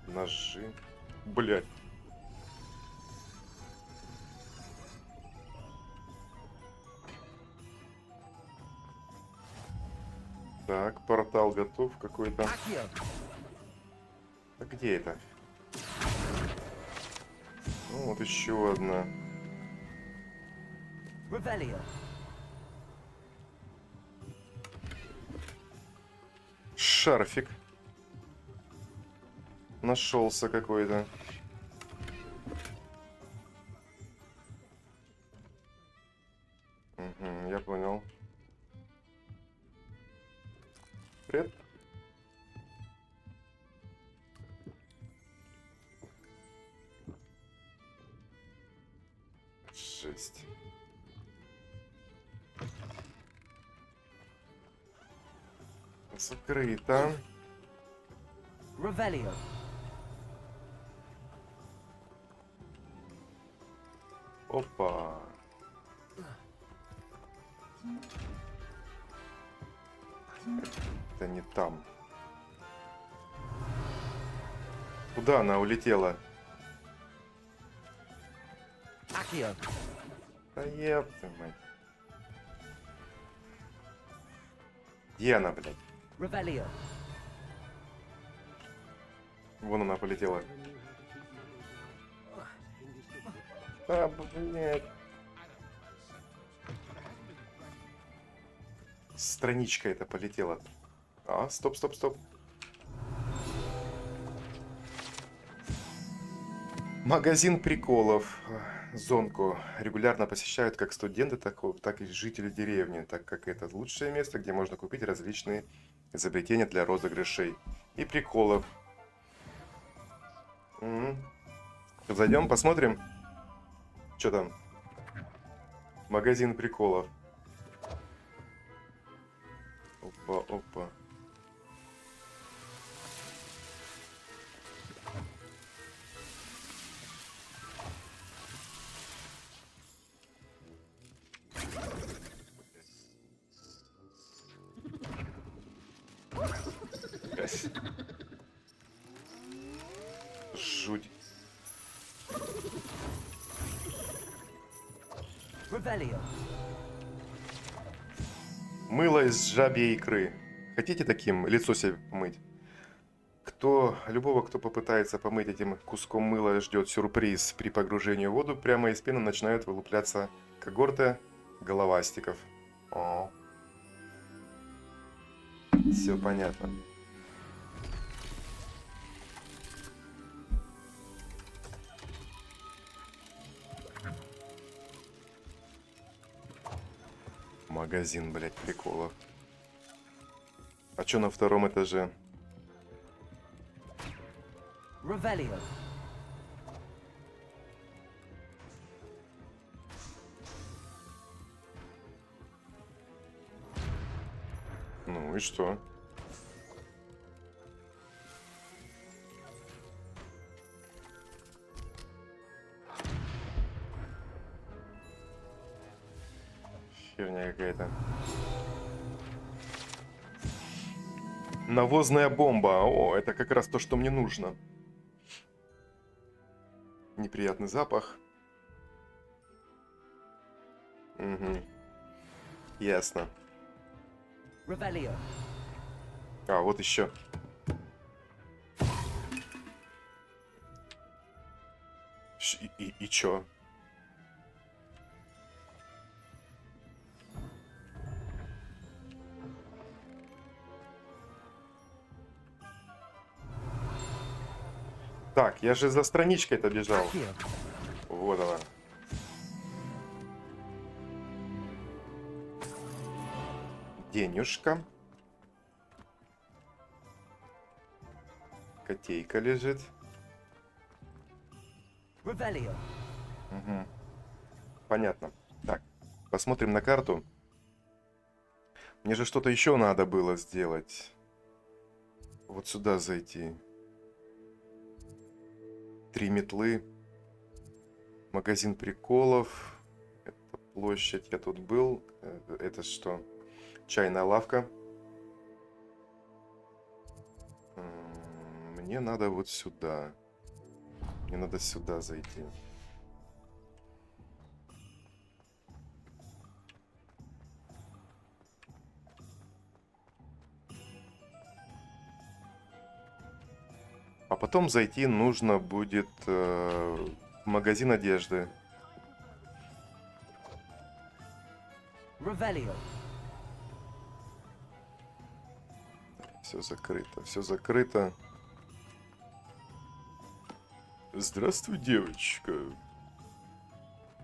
Ножи. Блядь. Так, портал готов какой-то. А где это? Ну, вот еще одна. Шарфик. Нашелся какой-то. Угу, я понял. Привет. Жесть. Закрыто. Опа. Это не там. Куда она улетела? Да ёпта мать. Где она, блядь? Вон она полетела. А, блядь. Страничка эта полетела. А, стоп, стоп, стоп. Магазин приколов. Зонку регулярно посещают как студенты, так и жители деревни, так как это лучшее место, где можно купить различные изобретения для розыгрышей и приколов. Зайдем, посмотрим, что там. Магазин приколов. Опа, опа. Жуть. Мыло из жабьей икры. Хотите таким лицо себе помыть? Любого, кто попытается помыть этим куском мыла, ждет сюрприз. При погружении в воду прямо из пены начинают вылупляться когорты головастиков. О. Все понятно. Магазин, блядь, приколов. А чё на втором этаже? Ну и что? Херня какая-то. Навозная бомба. О, это как раз то, что мне нужно. Неприятный запах. Угу. Ясно. А, вот еще. И чё? Так, я же за страничкой-то бежал. Вот она. Денежка. Котейка лежит. Угу. Понятно. Так, посмотрим на карту. Мне же что-то еще надо было сделать. Вот сюда зайти. 3 метлы. Магазин приколов. Это площадь. Я тут был. Это что? Чайная лавка. Мне надо вот сюда. Мне надо сюда зайти. А потом зайти нужно будет в магазин одежды. Все закрыто, все закрыто. Здравствуй, девочка.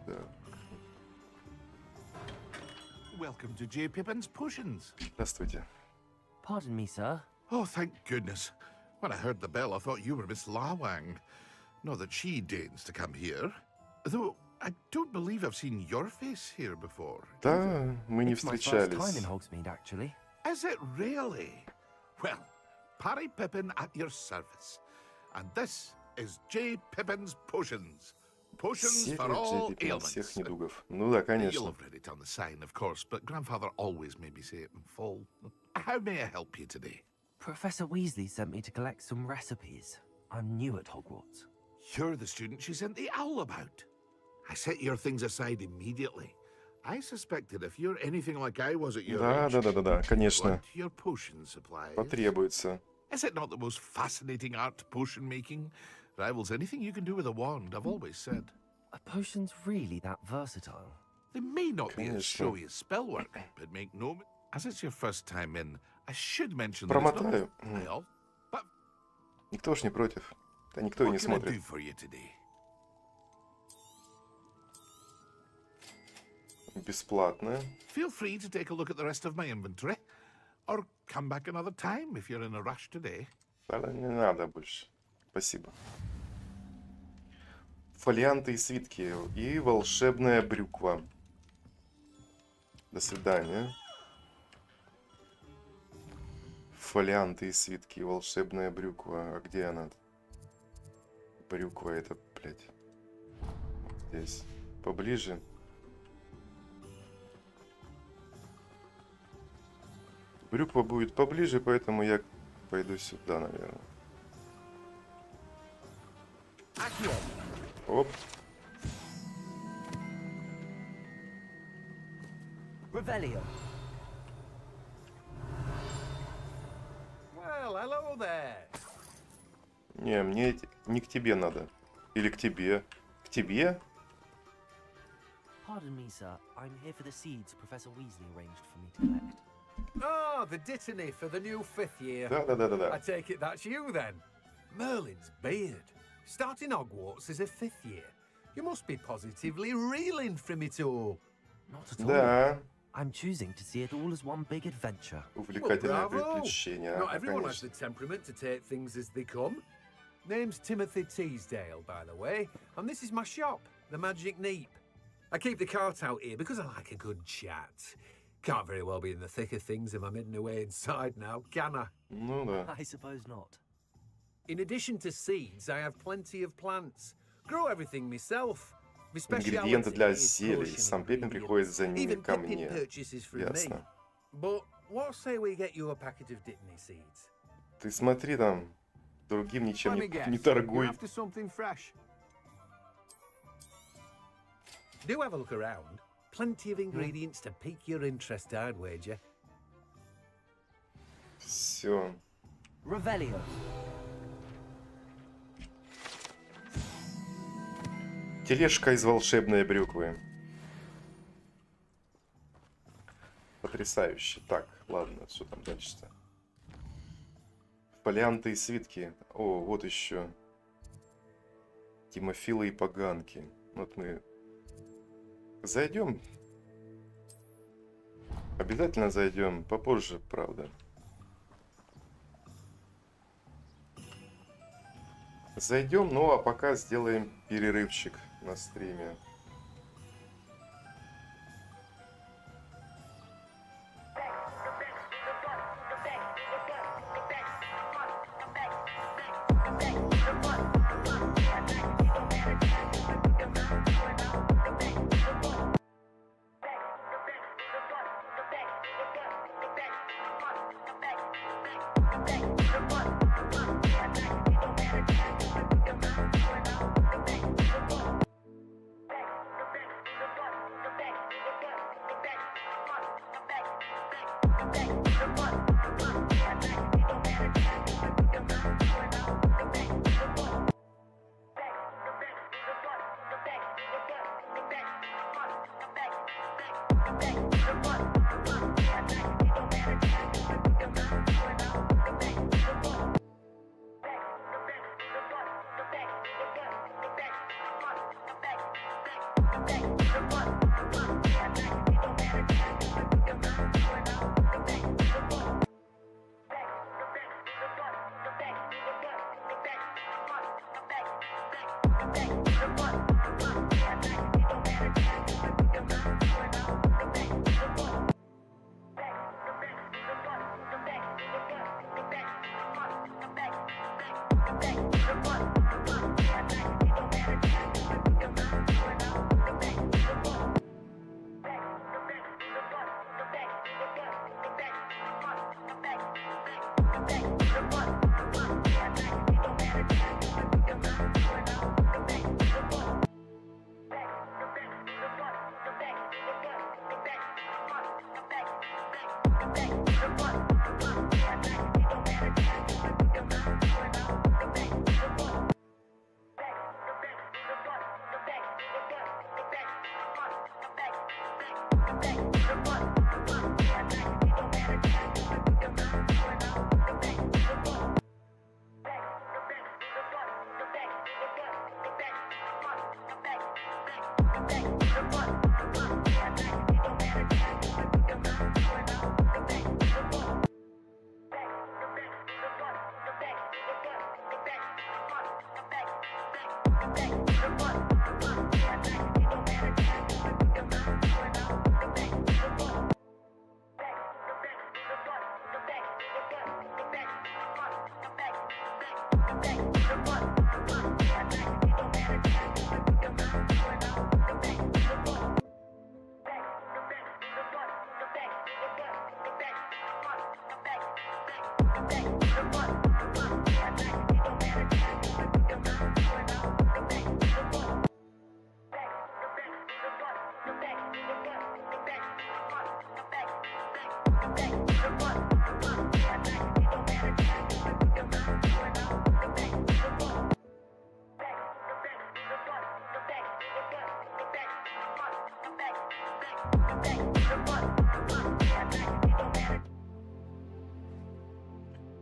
Да. Welcome to J. Pippin's Potions. Здравствуйте. Pardon me, sir. Oh, thank goodness. When I heard the bell, I thought you were Miss Lawang. Not that she deigns to come here. Though I don't believe I've seen your face here before. Да, мы не It's my first time in встречались. Hogsmeade, actually. Is it really? Well, Parry Pippin at your service. And this is J. Pippin's Potions. Potions for Серия all J. Pippin всех ailments. недугов. Ну да, You'll конечно. have read it on the sign, of course, but Grandfather always made me say it in full. How may I help you today? Professor Weasley sent me to collect some recipes. I'm new at Hogwarts. You're the student she sent the owl about. I set your things aside immediately. I suspected if you're anything like I was at your Да, age, да, да, да, да, you'd конечно. want your potion supplies. Потребуется. Is it not the most fascinating art, potion making? Rivals anything you can do with a wand, I've always said. Are potions really that versatile? They may not be as Конечно. showy as spellwork, but make no... As it's your first time in, I should mention that it's Промотаю. not... Well, but Никто ж не против. Да никто и не what can I do смотрит. for you today? Бесплатно. Feel free to take a look at the rest of my inventory, or come back another time if you're in a rush today. Да, не надо больше. Спасибо. Фолианты и свитки. И волшебная брюква. До свидания. Фолианты и свитки. Волшебная брюква. А где она? Брюква это, блядь. Здесь. Поближе. Брюква будет поближе, поэтому я пойду сюда, наверное. Оп. Revelio. Well, hello there. Не, мне не к тебе надо. Или к тебе. К тебе? Pardon me, sir. I'm here for the seeds Professor Weasley arranged for me to collect. Oh, the dittany for the new 5th year. Да. I take it that's you then. Merlin's beard. Starting Hogwarts as a 5th year. You must be positively reeling from it all. Not at all. Да. I'm choosing to see it all as one big adventure. Увлекательное bravo. приключение. Not everyone has Конечно. the temperament to take things as they come. Name's Timothy Teasdale, by the way, and this is my shop, the Magic Neep. I keep the cart out here because I like a good chat. Can't very well be in the thick of things if I'm hidden away inside now, can I? Ну да. I suppose not. In addition to seeds, I have plenty of plants. Grow everything myself. My Ингредиенты speciality для is зелий. potion Сам Пеппин ingredients. приходит за ними Even ко Pippin мне. purchases from me. Ясно. But what say we get you a packet of dittany seeds? Ты смотри там. Другим ничем Let me не guess, торгуй. you're after something fresh. Do have a look around. Plenty of ingredients to pique your interest, I'd wager. Все. Тележка из волшебной брюквы. Потрясающе. Так, ладно, что там дальше-то? Фолианты и свитки. О, вот еще. Тимофилы и поганки. Вот мы зайдем. Обязательно зайдем. Попозже, правда. Зайдем, ну а пока сделаем перерывчик на стриме.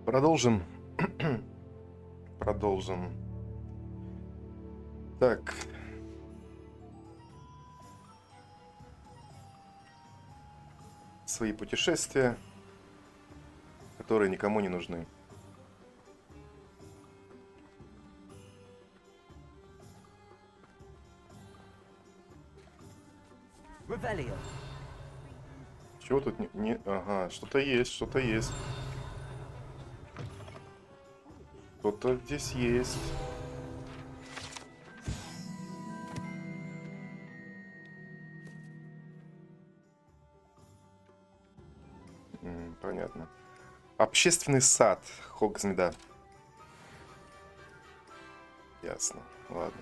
Продолжим. Продолжим. Так. Свои путешествия, которые никому не нужны. Чего тут не... Ага, что-то есть, что-то есть. Что-то здесь есть. Понятно. Общественный сад Хогвартса. Ясно. Ладно.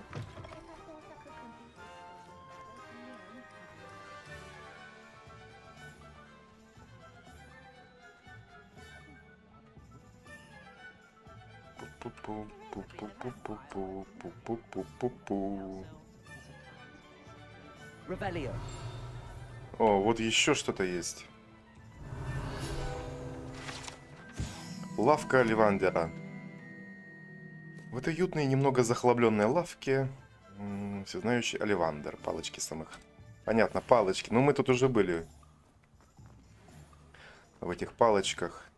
О, вот еще что-то есть. Лавка Оливандера. В этой уютной, немного захламленной лавке всезнающий Оливандер. Палочки самых. Понятно, палочки. Но мы тут уже были. В этих палочках.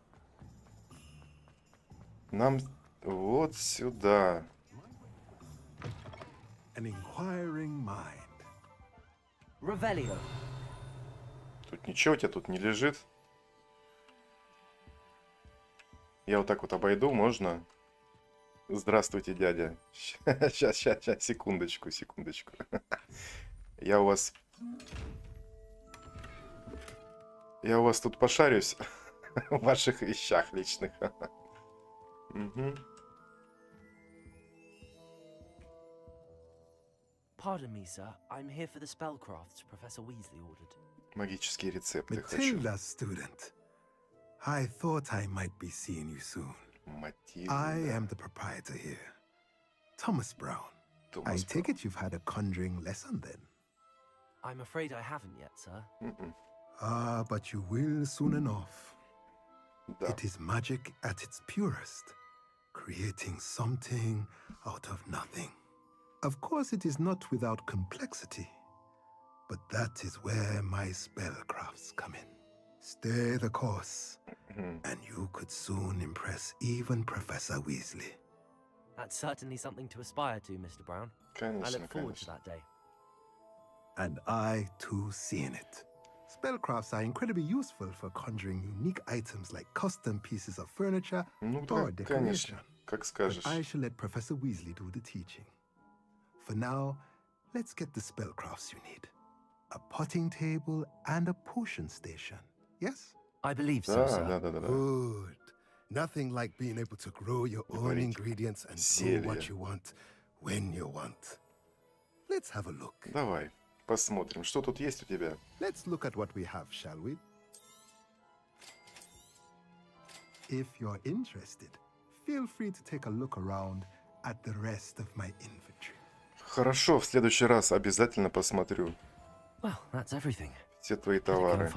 Нам вот сюда. Тут ничего у тебя тут не лежит. Я вот так вот обойду, можно? Здравствуйте, дядя. Сейчас, секундочку. Я у вас тут пошарюсь в ваших вещах личных. Угу. Pardon me, sir. I'm here for the spellcrafts Professor Weasley ordered. Магические рецепты хочу. Matilda, student. I thought I might be seeing you soon. Matilda. I am the proprietor here, Thomas Brown. I take it you've had a conjuring lesson then? I'm afraid I haven't yet, sir. Ah, but you will soon enough. It is magic at its purest, creating something out of nothing. Of course, it is not without complexity, but that is where my spellcrafts come in. Stay the course, and you could soon impress even Professor Weasley. That's certainly something to aspire to, Mr. Brown. I look forward to that day. And I, too, see in it. Spellcrafts are incredibly useful for conjuring unique items like custom pieces of furniture or decoration. Как скажешь. But I shall let Professor Weasley do the teaching. For now, let's get the spellcrafts you need. A potting table and a potion station. Yes? I believe so, sir. Good. Nothing like being able to grow your own ingredients and grow what you want when you want. Let's have a look. Давай, посмотрим, что тут есть у тебя. Let's look at what we have, shall we? If you're interested, feel free to take a look around at the rest of my inventory. Хорошо, в следующий раз обязательно посмотрю. Well, that's everything. Все твои товары.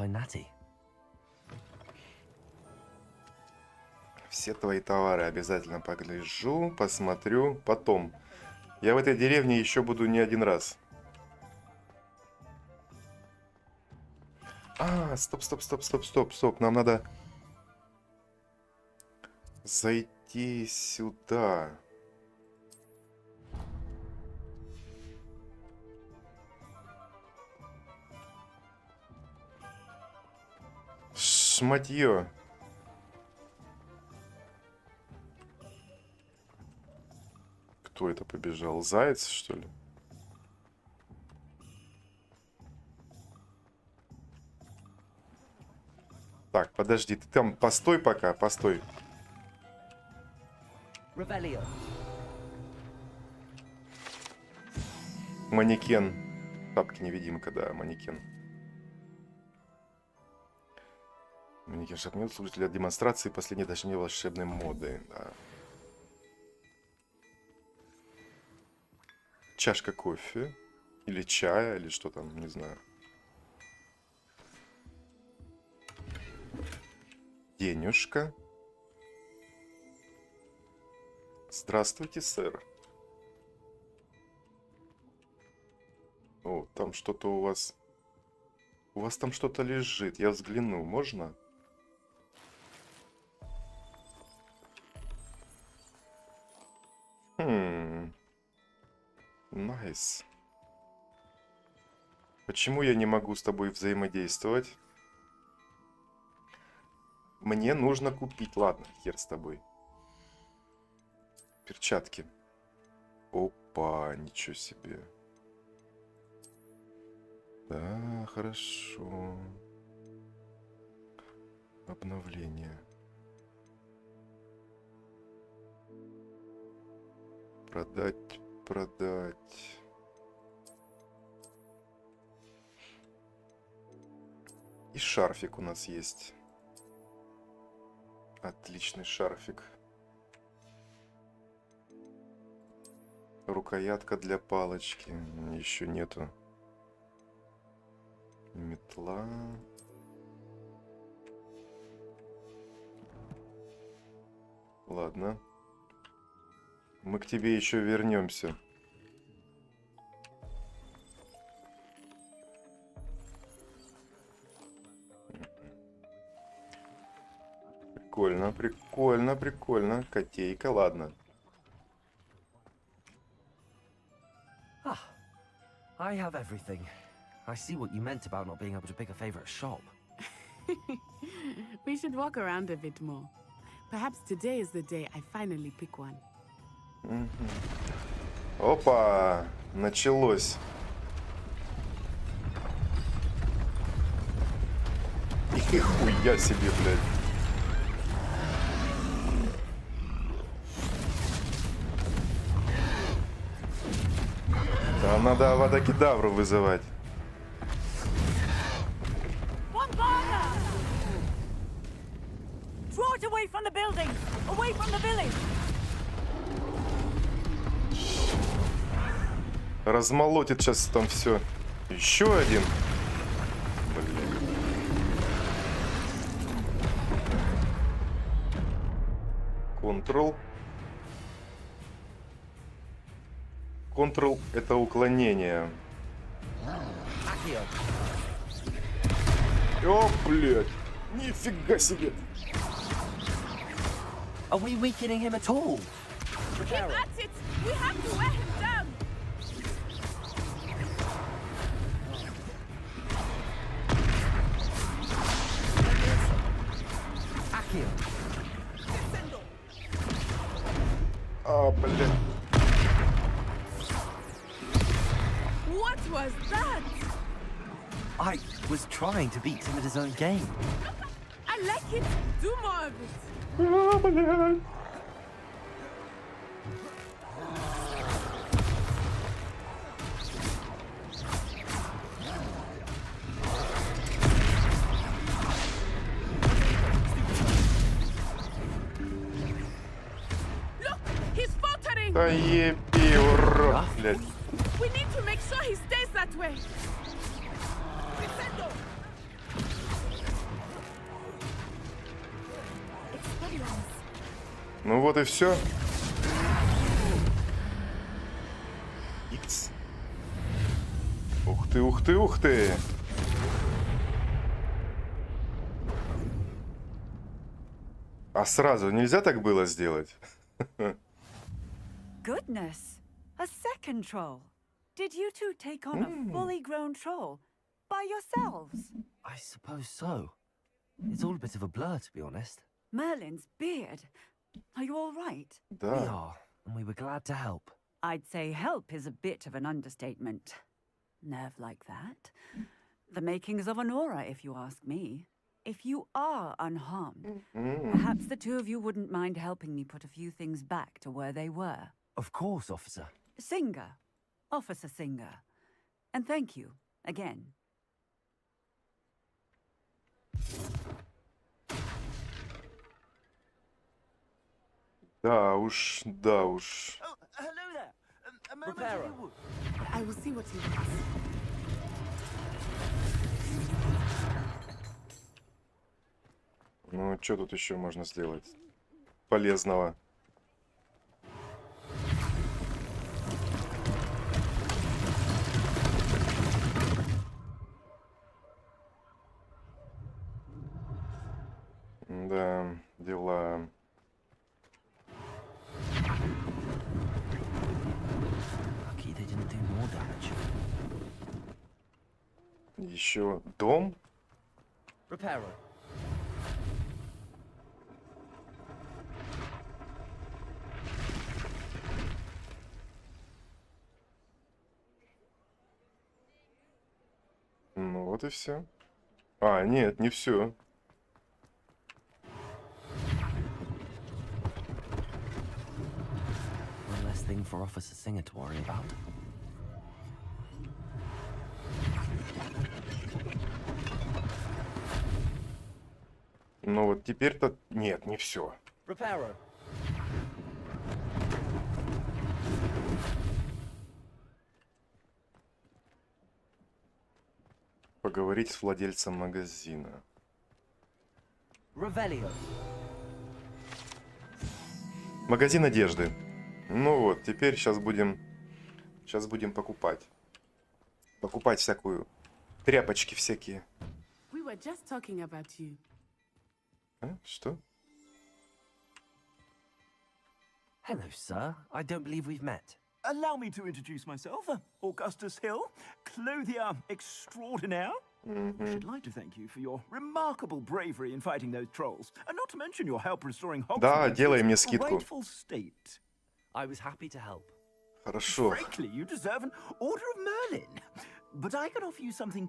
Все твои товары обязательно погляжу, посмотрю. Потом. Я в этой деревне еще буду не один раз. А, стоп. Нам надо зайти сюда. Шматье. Кто это побежал? Заяц, что ли? Так, подожди, ты там постой пока, постой. Манекен. Тапки-невидимка, да, манекен. Манекен шагнет, служит для демонстрации последней, точнее, волшебной моды. Да. Чашка кофе. Или чая, или что там, не знаю. Денежка. Здравствуйте, сэр. О, там что-то у вас... У вас там что-то лежит. Я взгляну, можно? Найс. Почему я не могу с тобой взаимодействовать? Мне нужно купить. Ладно, хер с тобой. Перчатки. Опа, ничего себе. Да, хорошо. Обновление. Продать. И шарфик у нас есть. Отличный шарфик. Рукоятка для палочки. Еще нету. Метла. Ладно. Мы к тебе еще вернемся. Прикольно, прикольно, прикольно. Котейка, ладно. I have everything. I see what you meant about not being able to pick a favorite shop. We should walk around a bit more. Perhaps today is the day I finally pick one. Опа! Началось. И хуя себе, блядь. Да, надо авада-кедавру вызывать. Draw it away from the building, away from the village. Размолотит сейчас там все. Еще один. Блин. Ctrl. Ctrl — это уклонение. О, блядь. Нифига себе. Are we weakening him at all? Keep at it! We have to wear him down! А, блядь. What was that? I was trying to beat him at his own game. I like it! Do more of it! А, блядь. Да еби, урод, блядь. We need to make sure he stays that way. Ну вот и все. Икс. Ух ты, ух ты, ух ты. А сразу нельзя так было сделать? Goodness, a second troll. Did you two take on a fully grown troll by yourselves? I suppose so. It's all a bit of a blur, to be honest. Merlin's beard. Are you all right? We are, and we were glad to help. I'd say help is a bit of an understatement. Nerve like that. The makings of an aura, if you ask me. If you are unharmed, perhaps the two of you wouldn't mind helping me put a few things back to where they were. Of course, officer. Singer. Officer Singer. And thank you, again. Да уж, да уж. Hello there. A moment Repairer. if you would. I will see what he wants. Ну, что тут еще можно сделать полезного? Да, дела. Еще дом? Repairer. Ну вот и все. А, нет, не все. One less thing for Officer Singer to worry about. Ну вот теперь-то... Нет, не все. Repairer. Поговорить с владельцем магазина. Магазин одежды. Ну вот, теперь сейчас будем покупать. Покупать всякую тряпочки всякие. We were just talking about you. А? Что? Hello, sir. I don't believe we've met. Allow me to introduce myself. Augustus Hill, clothier extraordinaire. I should like to thank you for your remarkable bravery in fighting those trolls, and not to mention your help restoring Да, Hogwarts делай мне to its скидку. rightful state. I was happy to help. Хорошо. Frankly, you deserve an Order of Merlin. But I can offer you something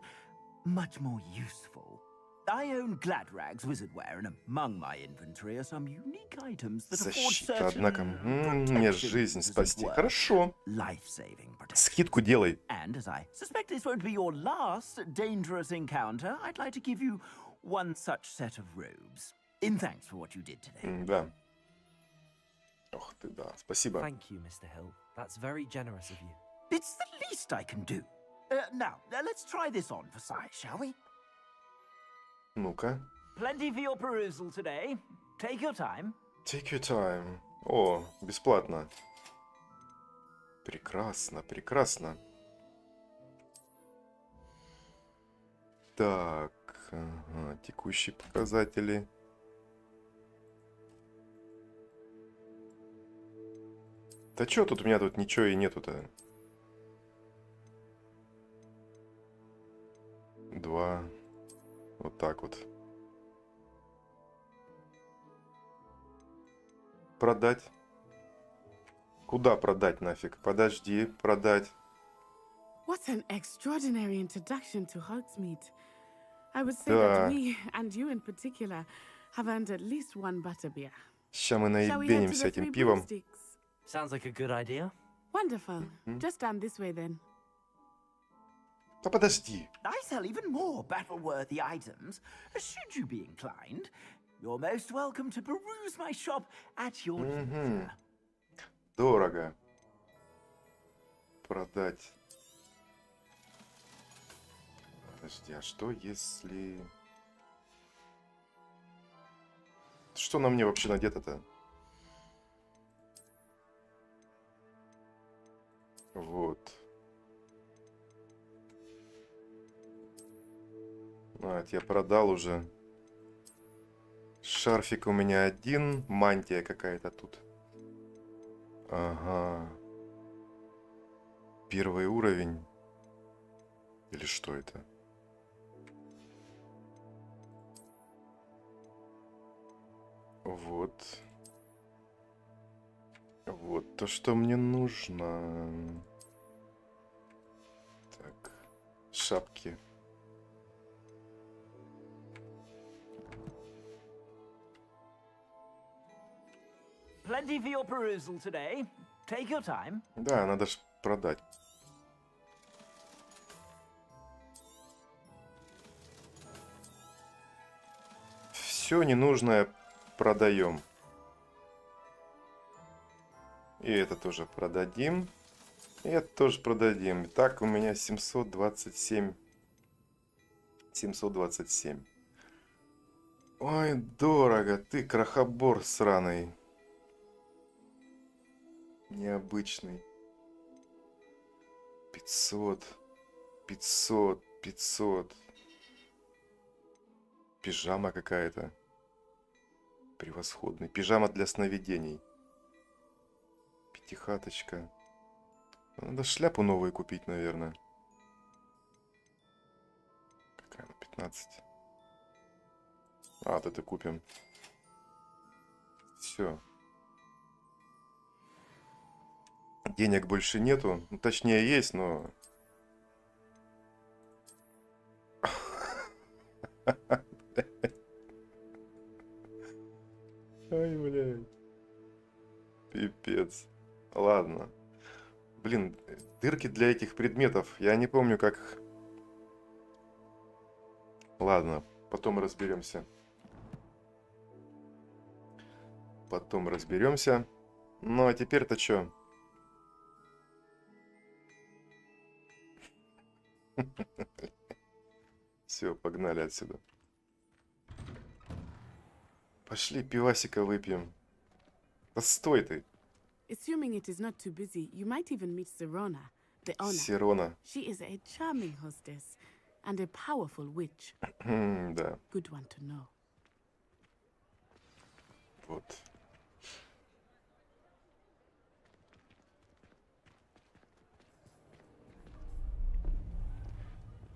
much more useful. I own Gladrag's wizardware, and among my inventory are some unique items that afford Защита, однако. certain Мне жизнь спасти. Хорошо. life-saving protection. Скидку делай. And as I suspect this won't be your last dangerous encounter, I'd like to give you one such set of robes. In thanks for what you did today. Да. Ох ты, да. Спасибо. Thank you, Mr. Hill. That's very generous of you. It's the least I can do. Now, let's try this on for size, shall we? Ну-ка. Plenty for your perusal today. Take your time. Take your time. О, бесплатно. Прекрасно, прекрасно. Так, ага, текущие показатели. Да чё тут у меня тут ничего и нету-то? 2. Вот так вот. Продать. Куда продать нафиг? Подожди, продать. What an extraordinary introduction to Hogsmeade. I would say Да. that we, and you in particular, have earned at least one butterbeer. Сейчас мы Shall we head to наебенимся the этим Three пивом. Broomsticks? Sounds like a good idea. Wonderful. Just stand this way then. Да подожди. I sell even more battle-worthy items. Should you be inclined, you're most welcome to peruse my shop at your leisure. Дорого. Продать. Подожди, а что если... Что на мне вообще надето-то? Вот. А, это я продал уже. Шарфик у меня один. Мантия какая-то тут. Ага. Первый уровень. Или что это? Вот. Вот то, что мне нужно. Так. Шапки. Plenty for your perusal today. Take your time. Да, надо ж продать. Все ненужное продаем. И это тоже продадим. И это тоже продадим. Так, у меня 727. 727. Ой, дорого. Ты крохобор сраный. Необычный. 500. 500. 500. Пижама какая-то. Превосходный. Пижама для сновидений. Пятихаточка. Надо шляпу новую купить, наверное. Какая она? 15. А, вот это купим. Все. Денег больше нету. Ну, точнее, есть, но... Ай, блядь. Пипец. Ладно. Блин, дырки для этих предметов. Я не помню, как... Ладно, потом разберемся. Потом разберемся. Ну, а теперь-то что? Все, погнали отсюда. Пошли пивасика выпьем. Да стой ты. Assuming it is not too busy, you might even meet Sirona, the owner. Сирона. She is a charming hostess and a powerful witch. Да. Good one to know. Вот.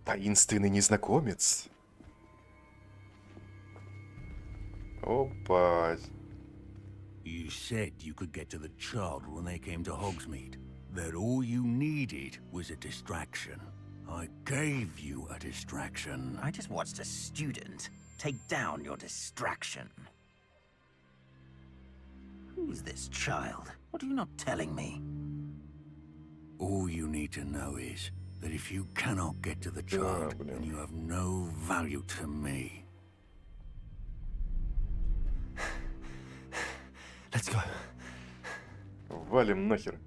Таинственный незнакомец. Опа. You said you could get to the child when they came to Hogsmeade. That all you needed was a distraction. I gave you a distraction. I just watched a student take down your distraction. Who's this child? What are you not telling me? All you need to know is that if you cannot get to the child, then you have no value to me. Let's go. Валим нахер.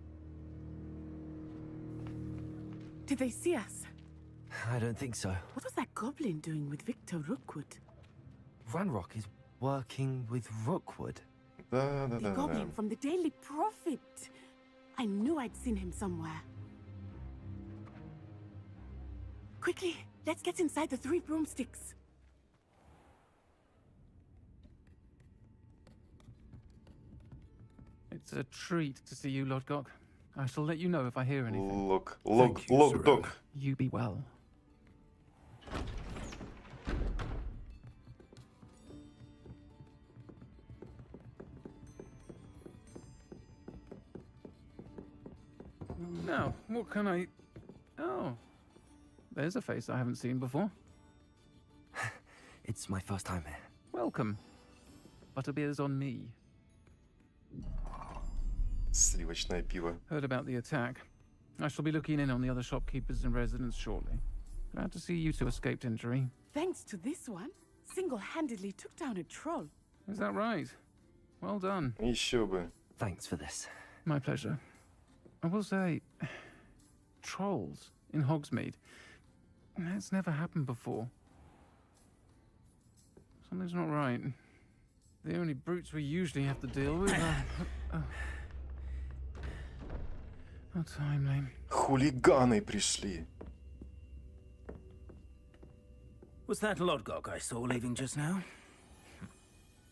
Did they see us? I don't think so. What was that goblin doing with Victor Rookwood? Ranrock is working with Rookwood. The goblin from the Daily Prophet. I knew I'd seen him somewhere. Quickly, let's get inside the 3 broomsticks. It's a treat to see you, Lodgok. I shall let you know if I hear anything. Log. You be well. Now, what can I... Oh. There's a face I haven't seen before. It's my first time here. Welcome. Butterbeer's on me. Сливочное пиво. Heard about the attack. I shall be looking in on the other shopkeepers and residents shortly. Glad to see you two escaped injury. Thanks to this one, single-handedly took down a troll. Is that right? Well done. Еще бы. Thanks for this. My pleasure. I will say, trolls in Hogsmeade. That's never happened before. Something's not right. The only brutes we usually have to deal with are... How timely. Хулиганы пришли. Was that Lodgok I saw leaving just now?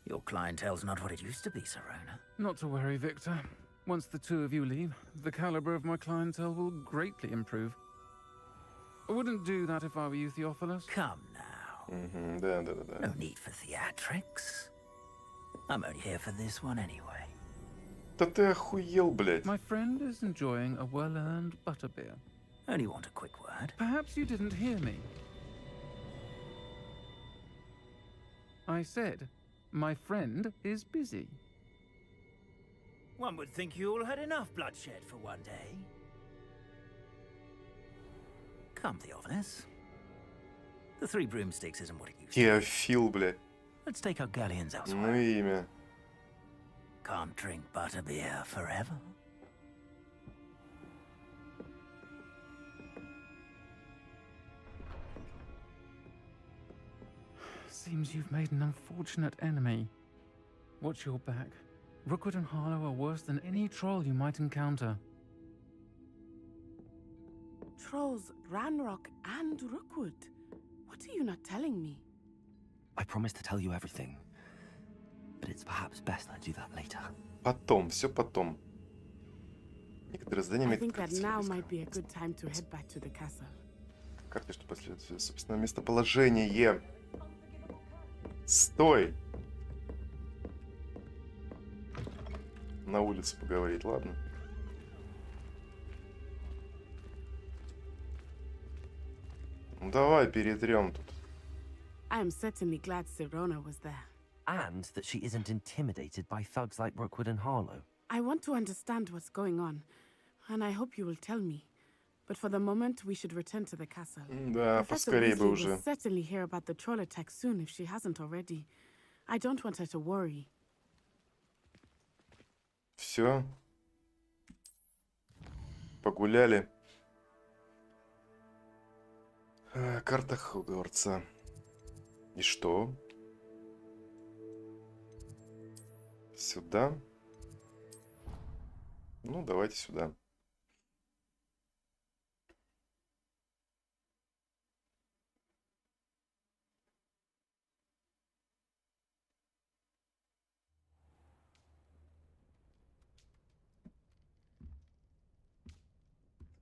Your clientele's not what it used to be, Sirona. Not to worry, Victor. Once the two of you leave, the caliber of my clientele will greatly improve. I wouldn't do that if I were you, Theophilus. Come now. Да. No need for theatrics. I'm only here for this one anyway. Да ты охуел, блядь. My friend is enjoying a well-earned butterbeer. Only want a quick word. Perhaps you didn't hear me. I said, my friend is busy. One would think you all had enough bloodshed for one day. Come, Theophilus. The 3 broomsticks isn't what it used to be. Теофил, блядь. Let's take our galleons elsewhere. Ну и имя. Can't drink butterbeer forever. Seems you've made an unfortunate enemy. Watch your back. Rookwood and Harlow are worse than any troll you might encounter. Trolls, Ranrock, and Rookwood. What are you not telling me? I promise to tell you everything. But it's perhaps best I do that later. Потом, все потом. Некоторые здания I имеют think that now might be a good time to head back to the castle. карте, что последует, собственно, местоположение. Стой! На улице поговорить, ладно? Ну давай перетрем тут. I am certainly glad Sirona was there. And that she isn't intimidated by thugs like Rookwood and Harlow. I want to understand what's going on, and I hope you will tell me. But for the moment, we should return to the castle. Да, поскорее бы уже. Will certainly hear about the troll attack soon if she hasn't already. I don't want her to worry. Все. Погуляли. Карта Хогвартса. И что? Сюда? Ну, давайте сюда.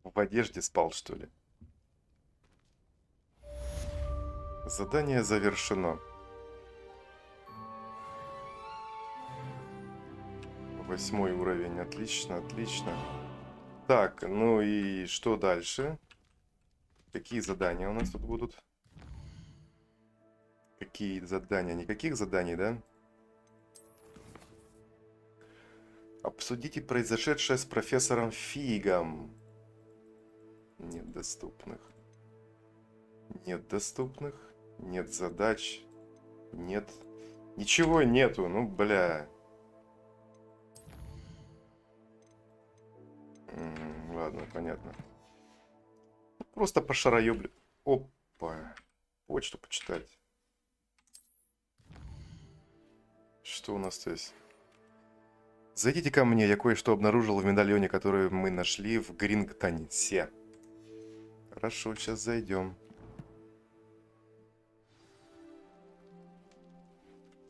В одежде спал, что ли? Задание завершено. 8-й уровень. Отлично, отлично. Так, ну и что дальше? Какие задания у нас тут будут? Какие задания? Никаких заданий, да? Обсудите произошедшее с профессором Фигом. Нет доступных. Нет доступных. Нет задач. Нет. Ничего нету. Ну, бля. Ладно, понятно. Просто пошароёблю. Опа. Почту почитать. Что у нас здесь? Зайдите ко мне. Я кое-что обнаружил в медальоне, который мы нашли в Грингтонсе. Хорошо, сейчас зайдем.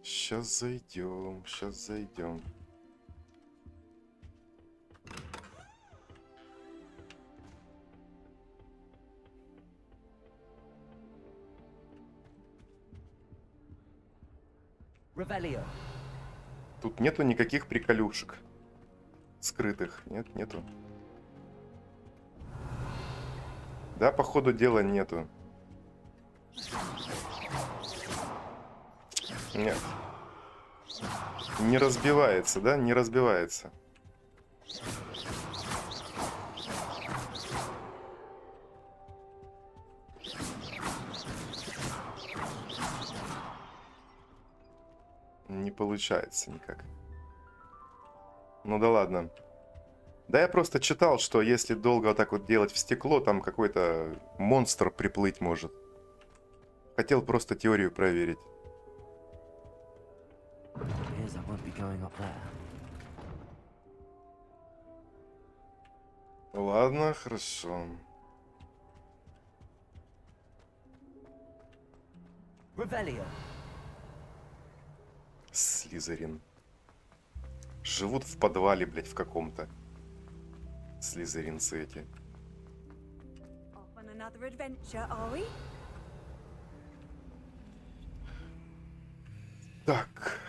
Сейчас зайдем. Сейчас зайдем. Тут нету никаких приколюшек скрытых. Нет, нету. Да, по ходу дела нету. Нет. Не разбивается, да? Не разбивается. Не получается никак. Ну да ладно. Да я просто читал, что если долго вот так вот делать в стекло, там какой-то монстр приплыть может. Хотел просто теорию проверить. Ладно, хорошо. Слизерин. Живут в подвале, блядь, в каком-то. Слизеринцы эти. Так.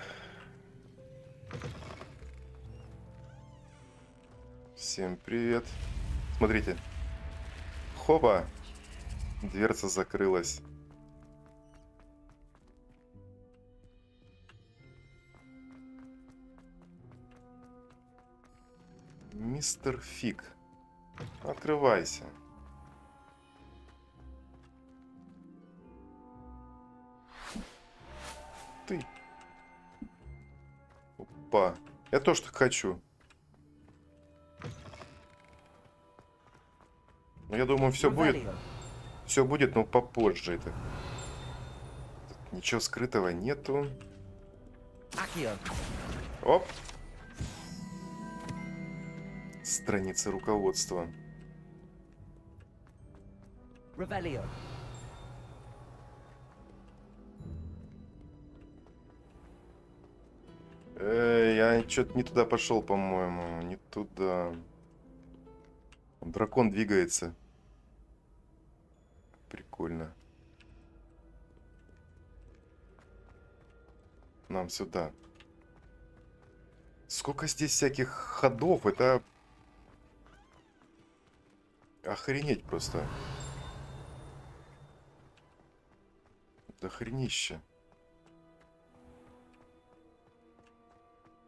Всем привет. Смотрите. Хопа. Дверца закрылась. Мистер Фиг. Открывайся. Ты. Опа. Я тоже так хочу. Ну, я думаю, все будет. Все будет, но попозже это. Тут ничего скрытого нету. Оп. Страницы руководства. Я что-то не туда пошел, по-моему. Не туда. Дракон двигается. Прикольно. Нам сюда. Сколько здесь всяких ходов. Это... Охренеть просто. Охренища.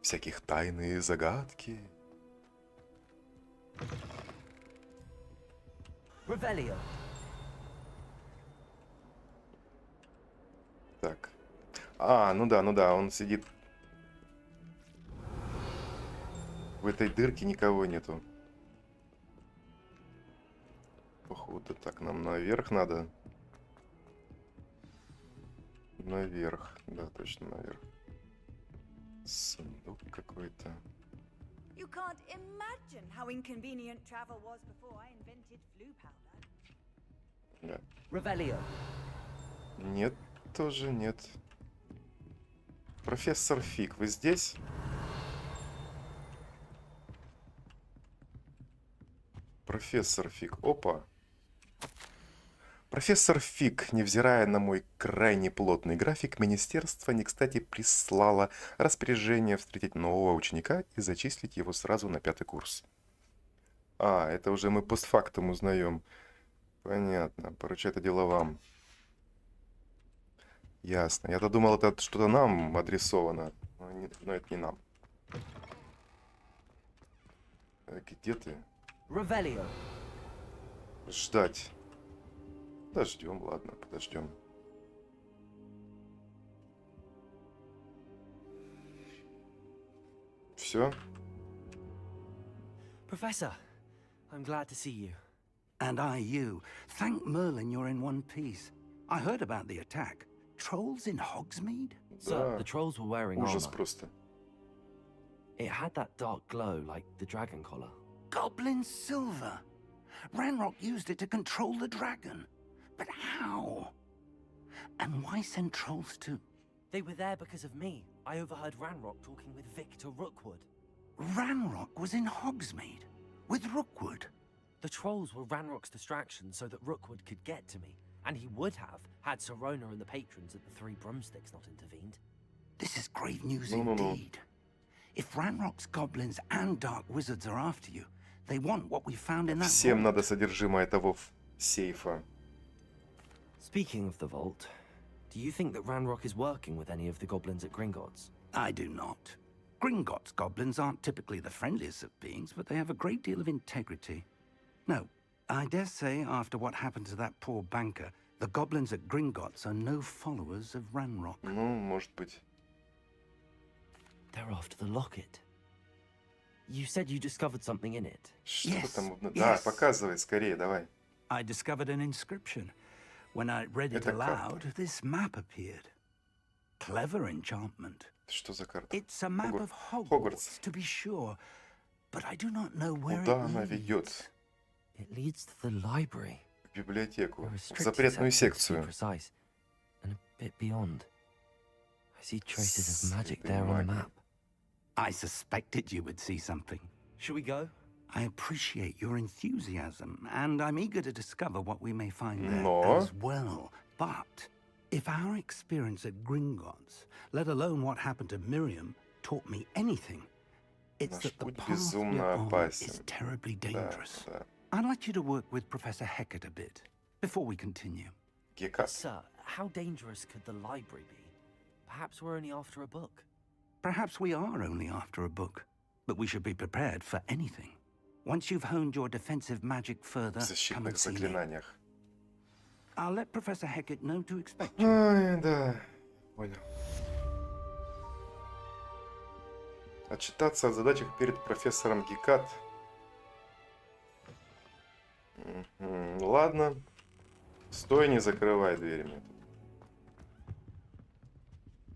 Всяких тайные загадки. Так. А, ну да, он сидит. В этой дырке никого нету. Походу, так, нам наверх надо. наверх. Да, точно наверх. Сундук какой-то. You can't imagine how inconvenient travel was before I invented flu powder. Да. Revelio. Нет, тоже нет. Профессор Фиг, вы здесь? Профессор Фиг. Опа. Профессор Фиг, невзирая на мой крайне плотный график, министерство не кстати прислало распоряжение встретить нового ученика и зачислить его сразу на 5-й курс. А, это уже мы постфактум узнаем. Понятно. Поручаю это дело вам. Ясно. Я-то думал, это что-то нам адресовано. Но это не нам. Где ты? Revelio. Ждать. Подождем, ладно, подождем. Все? Professor, I'm glad to see you. And I you. Thank Merlin you're in one piece. I heard about the attack. Trolls in Hogsmeade? Sir, the trolls were wearing Ужас armor. просто. It had that dark glow like the dragon collar. Goblin silver. Ranrock used it to control the dragon. But how? And why send trolls too? They were there because of me. I overheard Ranrock talking with Victor Rookwood. Ranrock was in Hogsmeade? With Rookwood? The trolls were Ranrock's distraction so that Rookwood could get to me. And he would have, had Serona and the patrons at the Three Broomsticks not intervened. This is grave news indeed. If Ranrock's goblins and dark wizards are after you, they want what we found in that Всем vault. надо содержимое того сейфа. Speaking of the vault, do you think that Ranrock is working with any of the goblins at Gringotts? I do not. Gringotts goblins aren't typically the friendliest of beings, but they have a great deal of integrity. No, I dare say after what happened to that poor banker, the goblins at Gringotts are no followers of Ranrock. Ну, может быть. They're after the locket. You said you discovered something in it. Что там? Да, показывай скорее, давай. I discovered an inscription. When I read it aloud, this map appeared. Clever enchantment. Что за карта? It's a map of Hogwarts, to be sure, but I do not know where Куда it она leads. ведет? It leads to the library. В библиотеку. В Restricted запретную section, to be секцию. precise, and a bit beyond. I see traces of magic Святые there on the маги. map. I suspected you would see something. Shall we go? I appreciate your enthusiasm, and I'm eager to discover what we may find there Но- as well. But if our experience at Gringotts, let alone what happened to Miriam, taught me anything, it's Наш that the путь path we're безумно on опасен. is terribly Да, dangerous. да. I'd like you to work with Professor Hecat a bit before we continue. Гекат. Sir, how dangerous could the library be? Perhaps we're only after a book. Perhaps we are only after a book, but we should be prepared for anything. Once you've honed your defensive magic further, В come защитных and see me. заклинаниях. I'll let Professor Hecat know to expect you. Ой, да. Понял. Отчитаться о задачах перед профессором Гекат. Ладно. Стой, не закрывай дверь мне.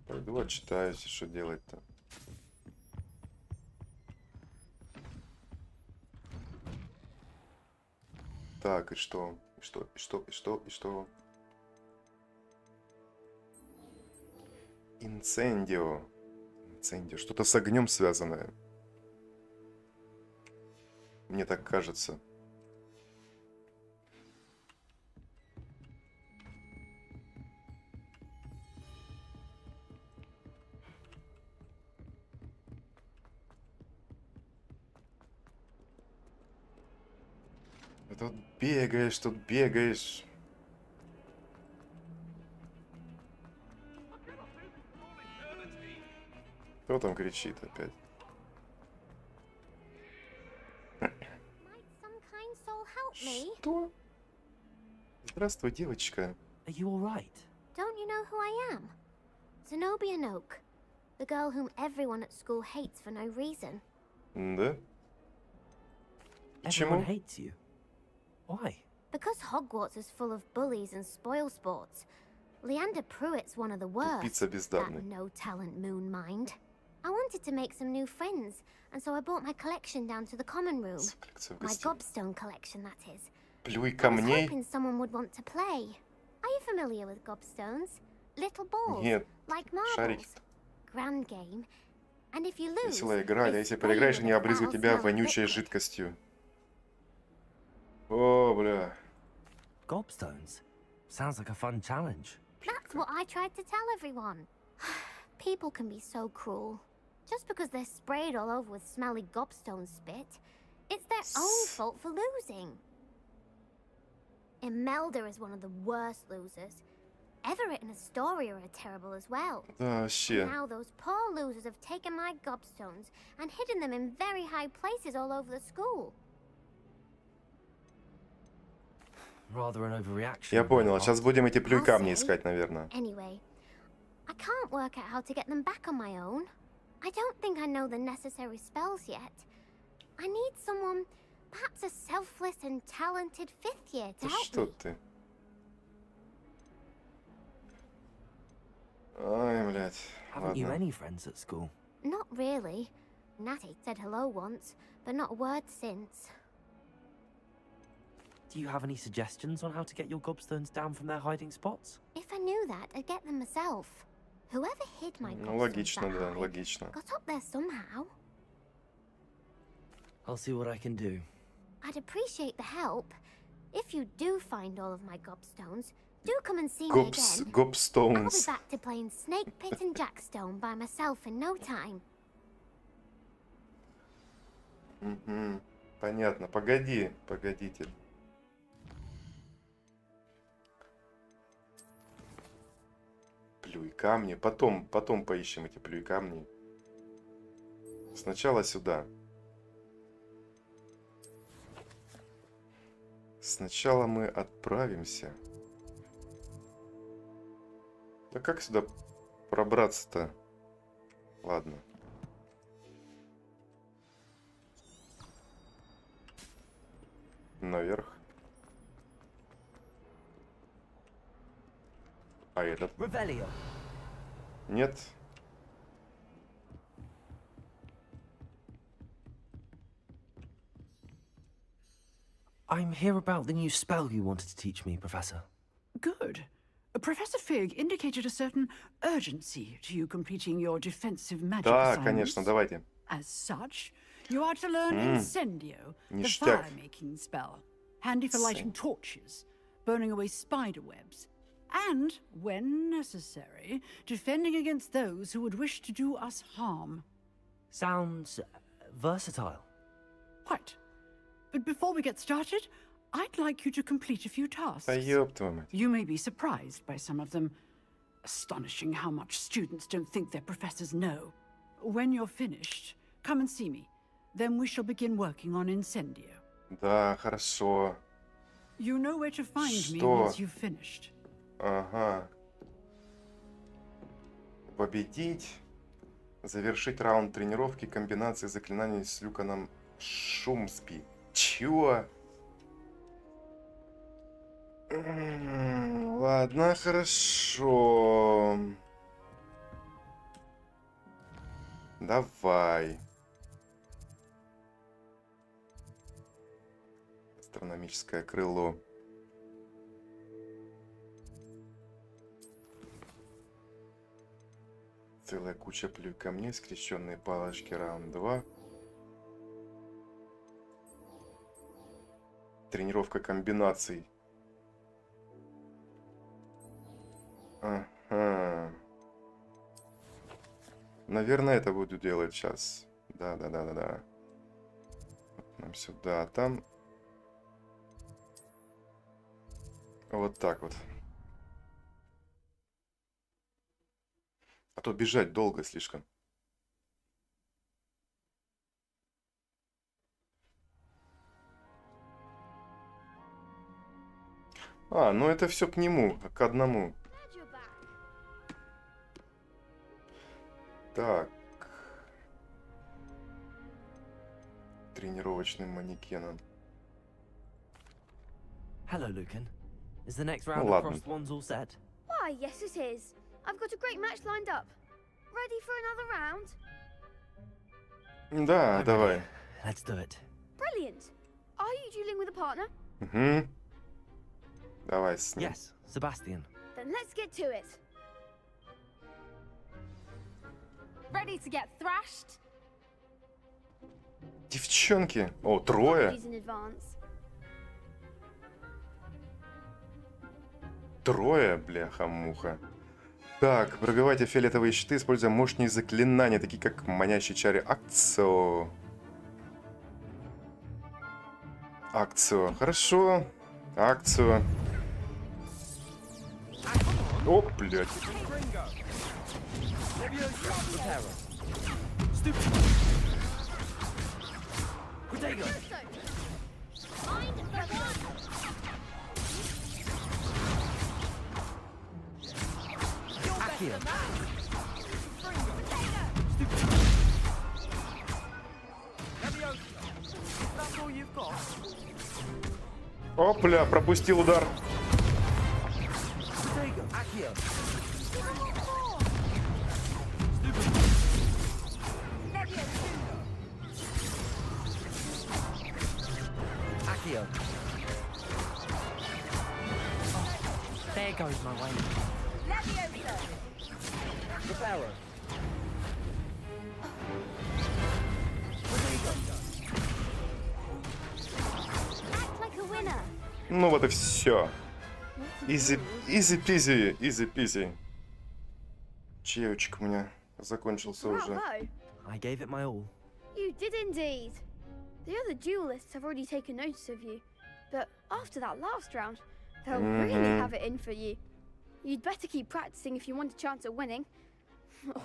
Пойду отчитаюсь, что делать-то. Так, и что? И что? И что? И что? И что? Инцендио. Инцендио. Что-то с огнем связанное. Мне так кажется. Тут бегаешь, тут бегаешь. Кто там кричит опять? Что? Здравствуй, девочка. Are you all right? Don't you know who I am? Zenobia Noak, the girl whom everyone at school hates for no reason. Да? Everyone Почему? hates you. Why? Because Hogwarts is full of bullies and spoil sports. Leander Pruitt's one of the worst. Тупица бездарный. That no-talent moon mind. I wanted to make some new friends, and so I brought my collection down to the common room. My gobstone collection, that is. Плюй I was камней. hoping someone would want to play. Are you familiar with gobstones? Little balls, Нет. like marbles. Шарики. Grand game. And if you lose, Веселая игра, а если проиграешь, они обрызгают тебя вонючей жидкостью. О, бля. Gobstones? Sounds like a fun challenge. That's what I tried to tell everyone. People can be so cruel. Just because they're sprayed all over with smelly gobstone spit, it's their own fault for losing. Imelda is one of the worst losers. Everett and Astoria are terrible as well. Да, вообще. Now those poor losers have taken my gobstones and hidden them in very high places all over the school. Rather an overreaction. Я понял. Сейчас будем эти плюй камни искать, наверное. Anyway, I can't work out how to get them back on my own. I don't think I know the necessary spells yet. I need someone, perhaps a selfless and talented fifth year to help Что me. ты? Ай, блядь. Haven't you Ладно. any friends at school? Not really. Natty said hello once, but not a word since. Do you have any suggestions on how to get your gobstones down from their hiding spots? If I knew that, I'd get them myself. Whoever hid my Ну, gobstones логично, that да, high логично. got up there somehow. I'll see what I can do. I'd appreciate the help. If you do find all of my gobstones, do come and see me again. I'll be Gobstones. back to playing Snake Pit and Jackstone by myself in no time. Угу. Понятно. Погоди, погодите. Плюй камни. Потом поищем эти плюй камни. Сначала сюда. Сначала мы отправимся. Да как сюда пробраться-то? Ладно. Наверх. А этот? Revelio. Нет. I'm here about the new spell you wanted to teach me, Professor. Good. Professor Fig indicated a certain urgency to you completing your defensive magic Да, assignments. конечно, давайте. As such, you are to learn Incendio, the ништяк. fire-making spell, handy for lighting torches, burning away spider webs, and, when necessary, defending against those who would wish to do us harm. Sounds versatile. Quite. But before we get started, I'd like you to complete a few tasks. Да ёб твою мать. You may be surprised by some of them. Astonishing how much students don't think their professors know. When you're finished, come and see me. Then we shall begin working on Incendio. Да, хорошо. You know where to find me Что? once you've finished. Ага. Победить. Завершить раунд тренировки комбинации заклинаний с Люканом Шумспи. Чего? Ладно, хорошо. Давай. Астрономическое крыло. Целая куча плюй камней, скрещенные палочки, раунд 2. Тренировка комбинаций. Ага. Наверное, это буду делать сейчас. Да. Вот нам сюда, а там... Вот так вот. А то бежать долго слишком. А, ну это все к нему, к одному. Так. Тренировочным манекеном. Hello, Lucan. Is the next round Ну of ладно. crossed ones all set? Why, yes it is. I've got a great match lined up. Ready for another round? Да, давай. Let's do it. Brilliant. Are you dueling with a partner? Угу. Давай с ним. Yes, Sebastian. Then let's get to it. Ready to get thrashed? Девчонки. О, трое. Apologies in advance. Трое, бляха-муха. Так, пробивайте фиолетовые щиты, используя мощные заклинания, такие как манящий чары АКЦИЯ. АКЦИЯ. Хорошо. АКЦИЯ. О, блядь. Опля, пропустил удар. There goes my way. Act like a winner. Ну вот и все. Изи-пизи, изи-пизи. Чаечек у меня закончился уже. Bravo. I gave it my all. You did indeed. The other duelists have already taken notice of you, but after that last round, they'll really have it in for you. You'd better keep practicing if you want a chance at winning,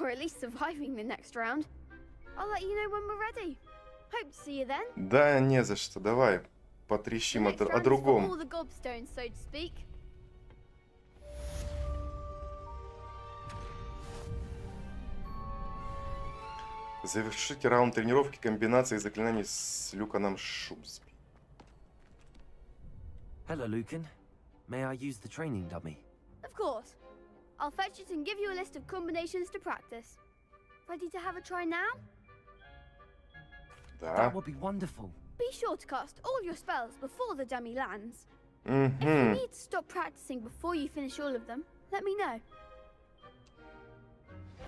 or at least surviving the next round. I'll let you know when we're ready. Hope to see you then. Да, не за что. Давай потрещим The next о round is for all другом. the gobstones, so to speak. Завершите раунд тренировки комбинации заклинаний с Люканом Шумсби. Hello, Lucan. May I use the training dummy? Of course. I'll fetch it and give you a list of combinations to practice. Ready to have a try now? Да. That would be wonderful. Be sure to cast all your spells before the dummy lands. If you need to stop practicing before you finish all of them, let me know.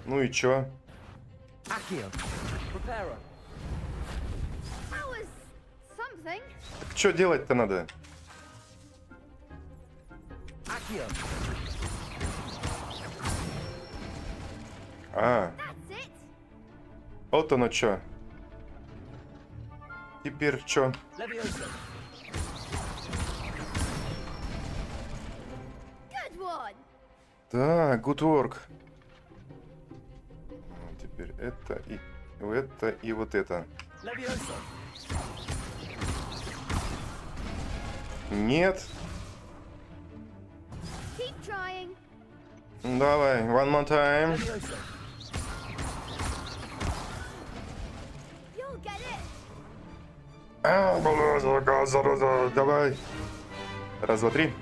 Ну и чё? Accio. Preparo. That was something. Так чё делать-то надо? Accio. А, That's it. вот оно чё. Теперь чё? Leviosa. Good one. Да, good work. Теперь это и вот это. Leviosa. Нет. Keep trying. Давай, one more time. Leviosa. You'll get it. Давай. Раз, два, три.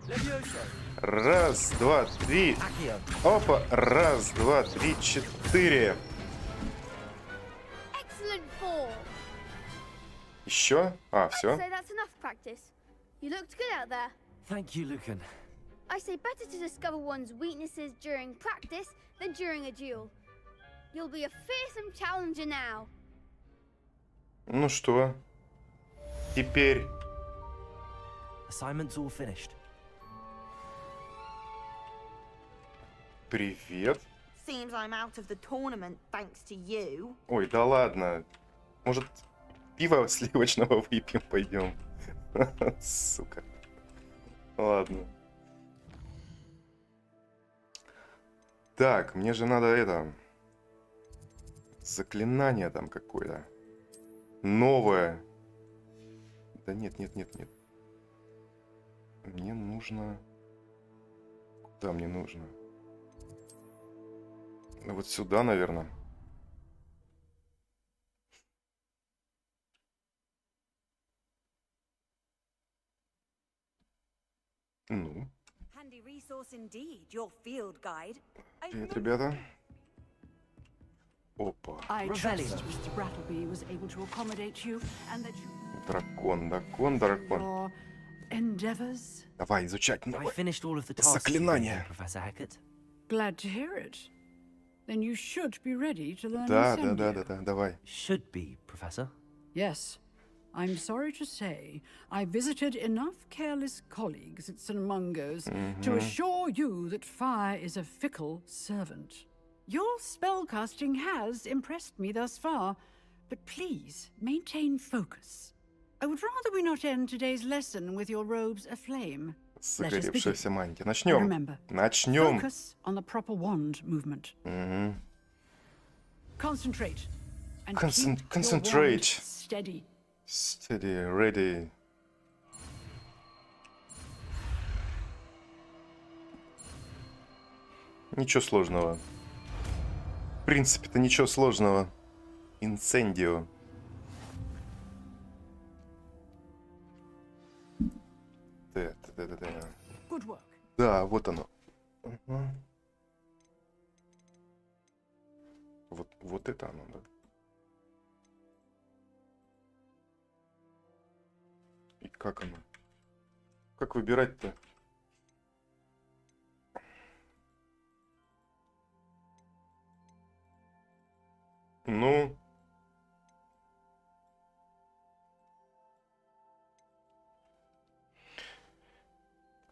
Leviosa. Раз, два, три. Accio. Опа. Раз, два, три, четыре. Excellent form. Еще? А, I'd все. say that's enough practice. You looked good out there. Thank you, Lucan. I say better to discover one's weaknesses during practice than during a duel. You'll be a fearsome challenger now. Ну что? Теперь. Assignment's all finished. Привет. Seems I'm out of the tournament thanks to you. Ой, да ладно. Может, пиво сливочного выпьем, пойдем. Сука. Ладно. Так, мне же надо это... Заклинание там какое-то. Новое. Да нет. Мне нужно... Куда мне нужно? Вот сюда, наверное. Ну. handy resource indeed, your field guide. Привет, ребята. Опа. Дракон. Давай изучать новое заклинание. Glad to hear it. Then you should be ready to learn Да, incendio. давай. Should be, Professor. Yes. I'm sorry to say, I visited enough careless colleagues at St. Mungo's to assure you that fire is a fickle servant. Your spellcasting has impressed me thus far, but please maintain focus. I would rather we not end today's lesson with your robes aflame. Загоревшаяся мантия. Начнем. Focus on the proper wand movement. Concentrate. And keep your wand steady. Steady, ready. Ничего сложного. В принципе-то ничего сложного. Инцендио. Да. Да, вот оно. Вот это оно, да. И как оно? Как выбирать-то? Ну.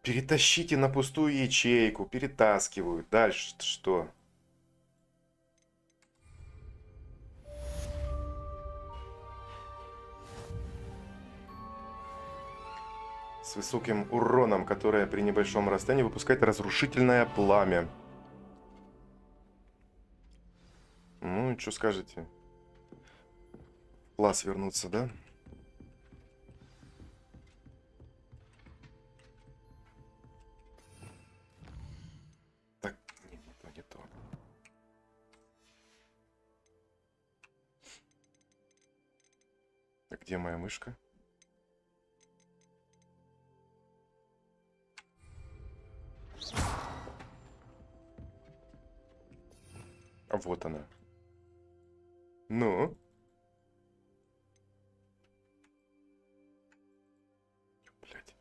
Перетащите на пустую ячейку. Перетаскивают. Дальше что? С высоким уроном, которое при небольшом расстоянии выпускает разрушительное пламя. Ну, что скажете? В класс вернуться, да? Так, не то. А где моя мышка? А вот она. Ну? Блядь.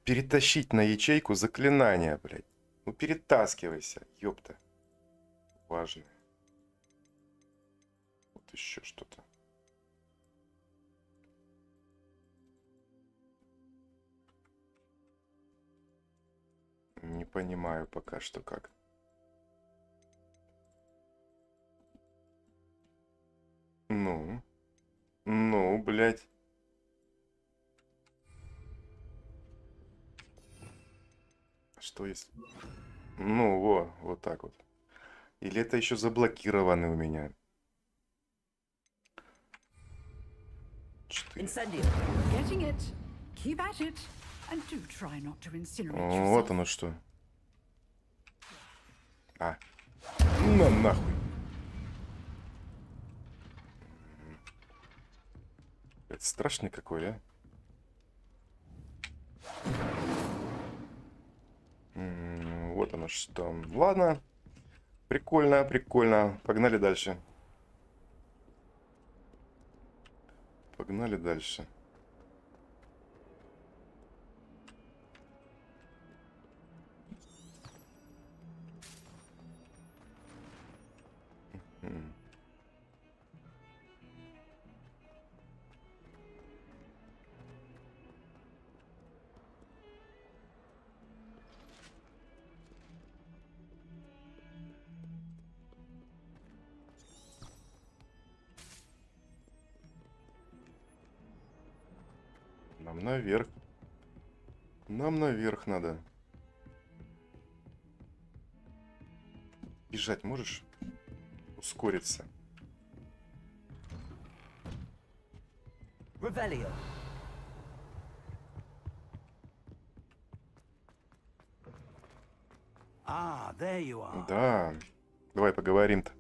Перетащить на ячейку заклинание, блядь. Ну перетаскивайся, ёпта. Важно. Вот еще что-то. Не понимаю пока что как. Ну, блядь. Что есть? Ну, вот так вот. Или это еще заблокировано у меня? 4. Вот оно что. А. На нахуй. Это страшный какой, а? Вот оно что. Ладно. Прикольно. Погнали дальше. Нам наверх надо. Бежать можешь? Ускориться. Revelio. There you are. Да. Давай поговорим-то.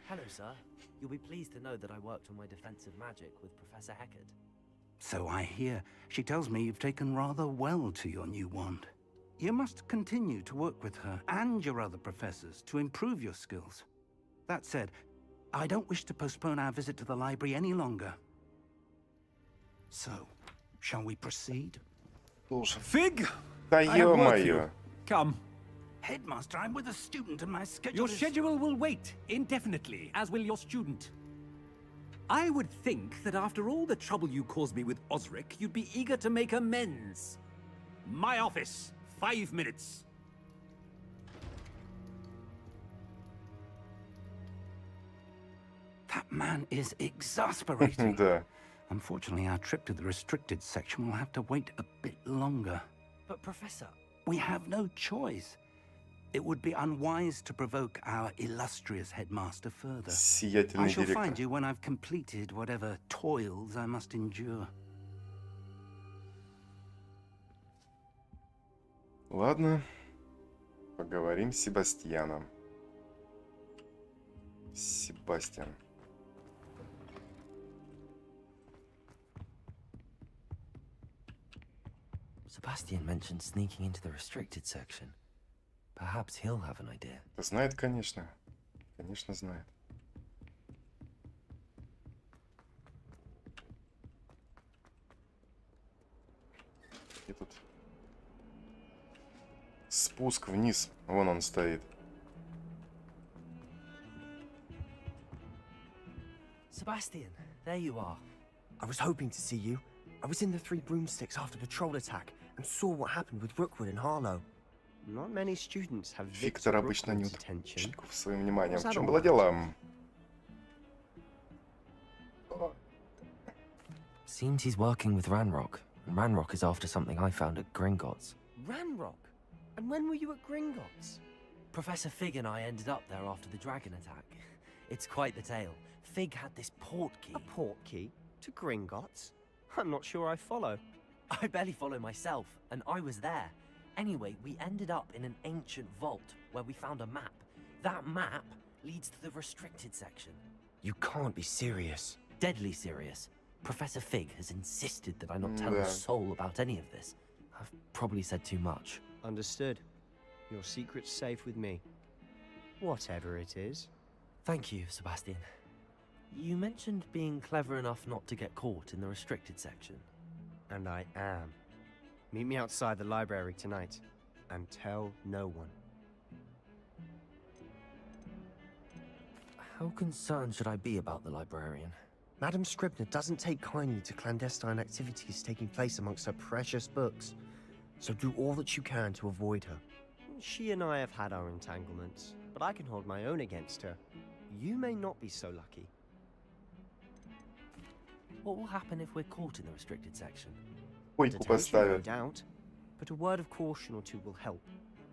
Hello, sir. You'll be pleased to know that I worked on my defensive magic with Professor Heckard. So I hear. She tells me you've taken rather well to your new wand. You must continue to work with her and your other professors to improve your skills. That said, I don't wish to postpone our visit to the library any longer. So, shall we proceed? Fig! Да I have work for you. ё-моё. Come. Headmaster, I'm with a student and my schedule Your is... schedule will wait indefinitely, as will your student. I would think that after all the trouble you caused me with Osric, you'd be eager to make amends. My office, 5 minutes. That man is exasperating. Да. Unfortunately, our trip to the restricted section will have to wait a bit longer. But Professor... We have no choice. It would be unwise to provoke our illustrious headmaster further. Сиятельный I shall директор. find you when I've completed whatever toils I must endure. Ладно. Поговорим с Себастьяном. Себастьян. Sebastian mentioned sneaking into the restricted section. Perhaps he'll have an idea. Знает, конечно. Конечно, знает. И тут спуск вниз. Вон он стоит. Sebastian, there you are. I was hoping to see you. I was in the Three Broomsticks after the troll attack and saw what happened with Rookwood and Harlow. Not many students have Виктор Victor обычно не Rookwood's attention. учеников своим вниманием. What's В that чем all было about? дело? Seems he's working with Ranrock, and Ranrock is after something I found at Gringotts. Ranrock? And when were you at Gringotts? Professor Fig and I ended up there after the dragon attack. It's quite the tale. Fig had this port key. A port key? To Gringotts? I'm not sure I follow. I barely follow myself, and I was there. Anyway, we ended up in an ancient vault where we found a map. That map leads to the restricted section. You can't be serious. Deadly serious. Professor Fig has insisted that I not tell a soul about any of this. I've probably said too much. Understood. Your secret's safe with me. Whatever it is. Thank you, Sebastian. You mentioned being clever enough not to get caught in the restricted section. And I am. Meet me outside the library tonight. And tell no one. How concerned should I be about the librarian? Madam Scribner doesn't take kindly to clandestine activities taking place amongst her precious books. So do all that you can to avoid her. She and I have had our entanglements, but I can hold my own against her. You may not be so lucky. What will happen if we're caught in the restricted section? Койку Detention, no поставят. doubt, but a word of caution or two will help.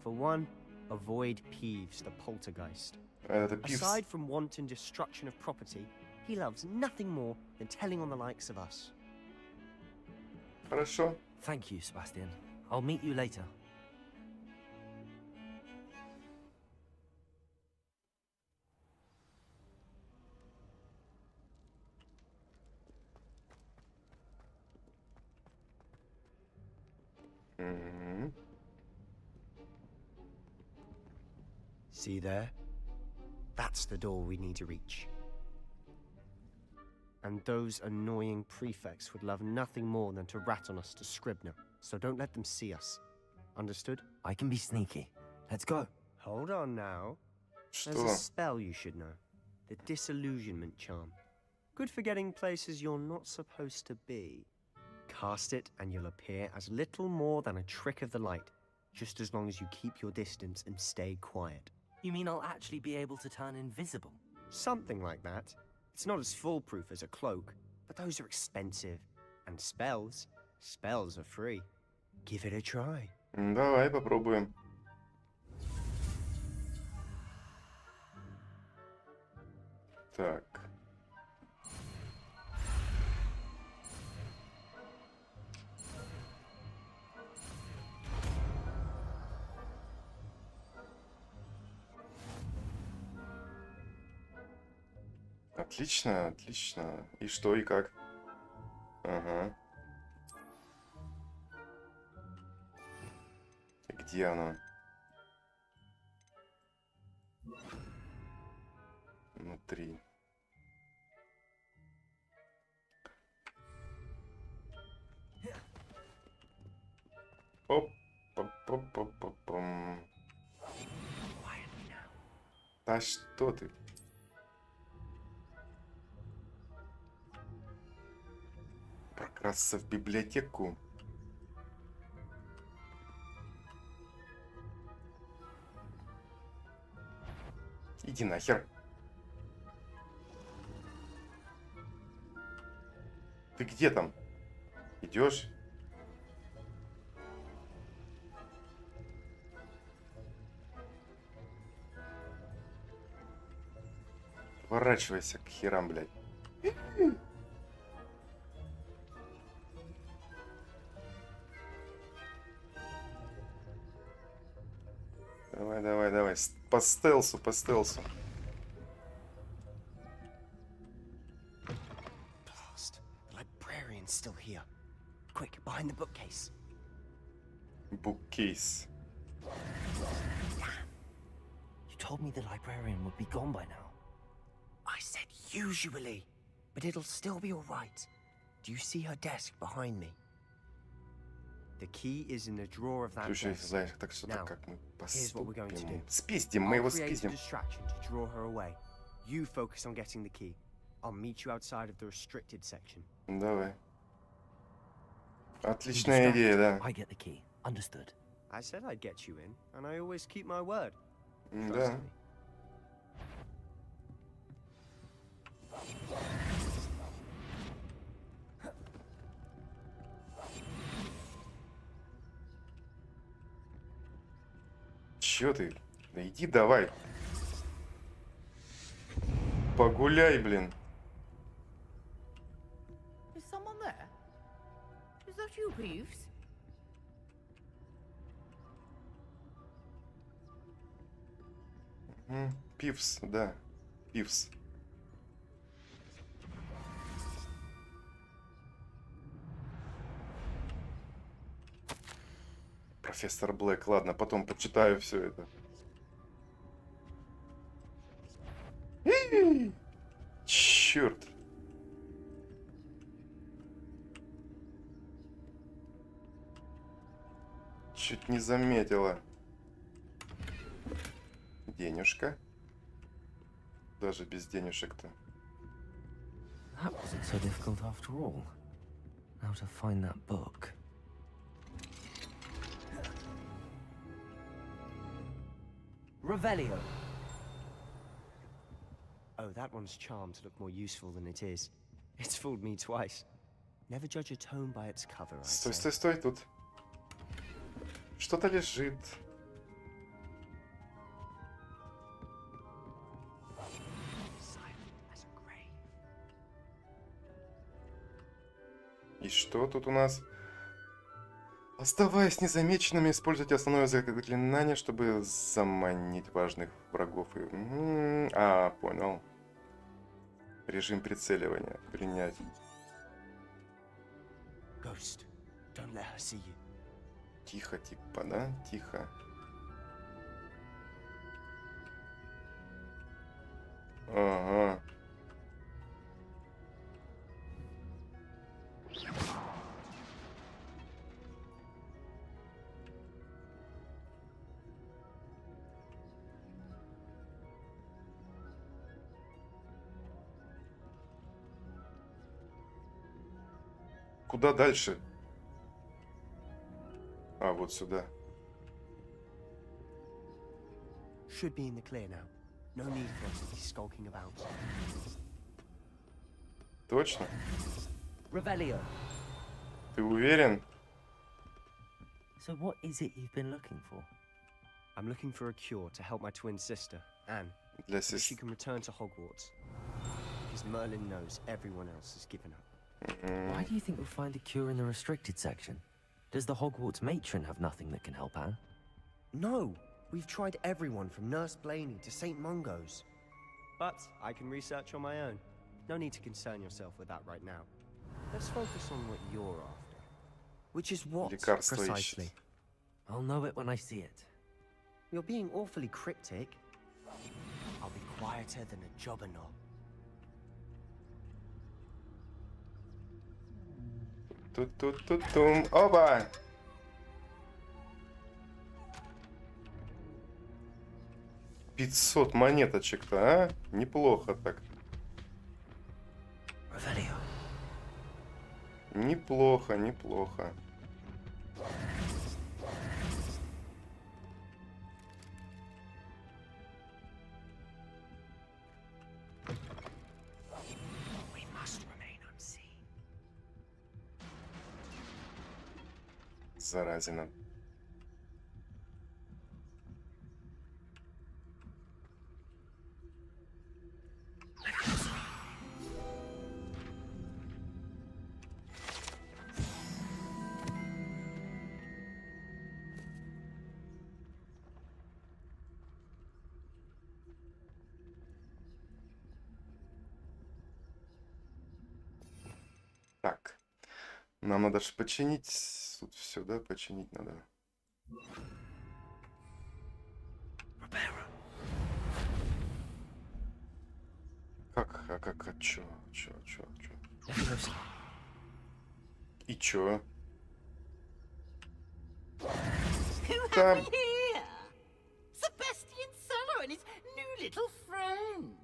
For one, avoid Peeves, the poltergeist. Это Пивз. Aside from wanton destruction of property, he loves nothing more than telling on the likes of us. Хорошо. Thank you, Sebastian. I'll meet you later. See there? That's the door we need to reach. And those annoying prefects would love nothing more than to rat on us to Scribner, so don't let them see us. Understood? I can be sneaky. Let's go. Hold on now. There's Что? a spell you should know. The Disillusionment Charm. Good for getting places you're not supposed to be. Cast it and you'll appear as little more than a trick of the light, just as long as you keep your distance and stay quiet. You mean I'll actually be able to turn invisible? Something like that. It's not as foolproof as a cloak, but those are expensive. And spells are free. Give it a try. Давай попробуем. Так. Отлично, отлично. И что, и как? Ага. Где оно? Внутри. Оп, оп, оп, оп, оп, оп. Да что ты? Прокрасться в библиотеку. Иди нахер. Ты где там? Идешь? Поворачивайся к херам, блядь. Давай, давай, давай. По стелсу, по стелсу. Blast. The librarian's still here. Quick, behind the bookcase. Bookcase. You told me the librarian would be gone by now. I said usually, but it'll still be all right. Do you see her desk behind me? The key is in the drawer of that Слушай, desk. знаешь, так что Now, как мы here's what we're going to do. поступим? Спиздим, мы его I'll create a спиздим. distraction to draw her away. You focus on getting the key. I'll meet you outside of the restricted section. Давай. Отличная идея, да. I get the key. Understood. I said I'd get you in, and I always keep my word. Да. Trust me. Чё ты? Да иди давай. Погуляй, блин. Is someone there? Is that you, Peeves? Пивс, да. Пивс. Профессор Блэк. Ладно, потом почитаю все это. Черт. Чуть не заметила. Денежка. Даже без денежек-то. That wasn't so difficult after all. Now to find that book. Revelio. Oh, that one's charmed to look more useful than it is. It's fooled me twice. Never judge a tome by its cover, I Стой, say. стой, стой, тут. Что-то лежит. И что тут у нас? Оставаясь незамеченными, используйте основное заклинание, чтобы заманить важных врагов. Понял. Режим прицеливания. Принять. Ghost, don't let her see you. Тихо, типа, да? Тихо. Ага. Куда дальше? А, вот сюда. Should be in the clear now. No need for us to be skulking about. Точно? Revelio. Ты уверен? So what is it you've been looking for? I'm looking for a cure to help my twin sister, Anne, Для so she can return to Hogwarts. Because Merlin knows everyone else has given up. Why do you think we'll find a cure in the restricted section? Does the Hogwarts matron have nothing that can help Anne? No! We've tried everyone from Nurse Blaney to St. Mungo's. But I can research on my own. No need to concern yourself with that right now. Let's focus on what you're after. Which is what, Лекарство precisely? ищет. I'll know it when I see it. You're being awfully cryptic. I'll be quieter than a jobberknoll. Тут-тут-тут-тум. Опа! $500 монеточек-то, а? Неплохо так. Неплохо, неплохо. Заразина. Так. Нам надо же починить. Тут все, да? Починить надо. Как, чё? И чё? Who Там... have we here? Sebastian Solo and his new little friend.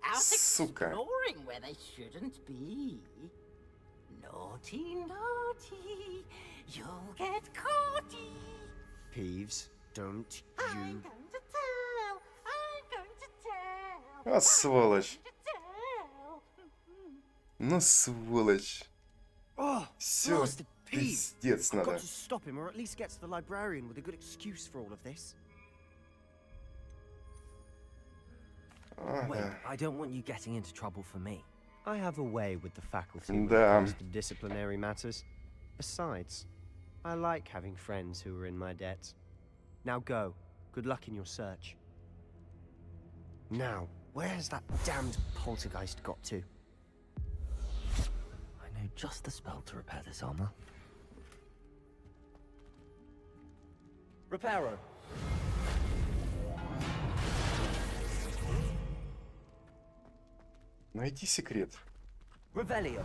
Out Сука. exploring where they shouldn't be. Naughty, naughty, you'll get caughty. Peeves, don't I'm you... going to tell. I'm going to tell. А, сволочь. I'm going to tell. Ну, сволочь. Oh, Все, blasted Peeves. пиздец I've надо. got to stop him, or at least get to the librarian with a good excuse for all of this. Wait, I don't want you getting into trouble for me. I have a way with the faculty when it Да. comes to disciplinary matters. Besides, I like having friends who are in my debt. Now go. Good luck in your search. Now, where has that damned poltergeist got to? I know just the spell to repair this armor. Reparo. Найди секрет. Revelio.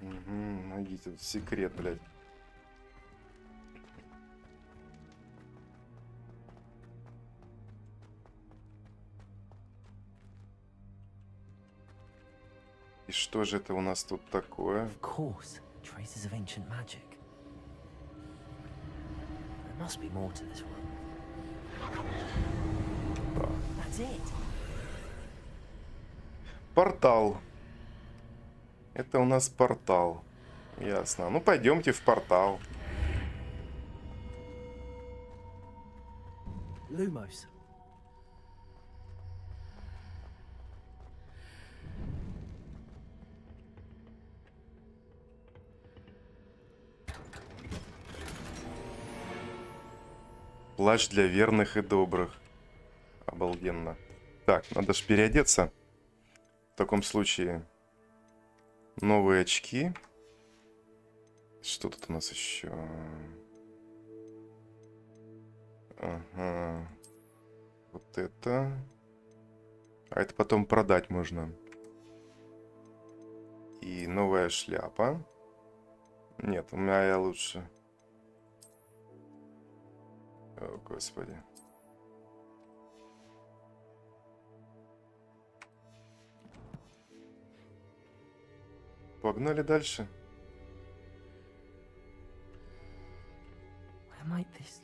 Угу, найди тут секрет, блядь. И что же это у нас тут такое? Of course, traces of ancient magic. There must be more to this room. That's it. Портал. Это у нас портал. Ясно. Ну, пойдемте в портал. Lumos. Плащ для верных и добрых. Обалденно. Так, надо же переодеться. В таком случае новые очки. Что тут у нас еще? Ага. Вот это. А это потом продать можно. И новая шляпа. Нет, у меня я лучше. О, Господи. Погнали дальше. Where might this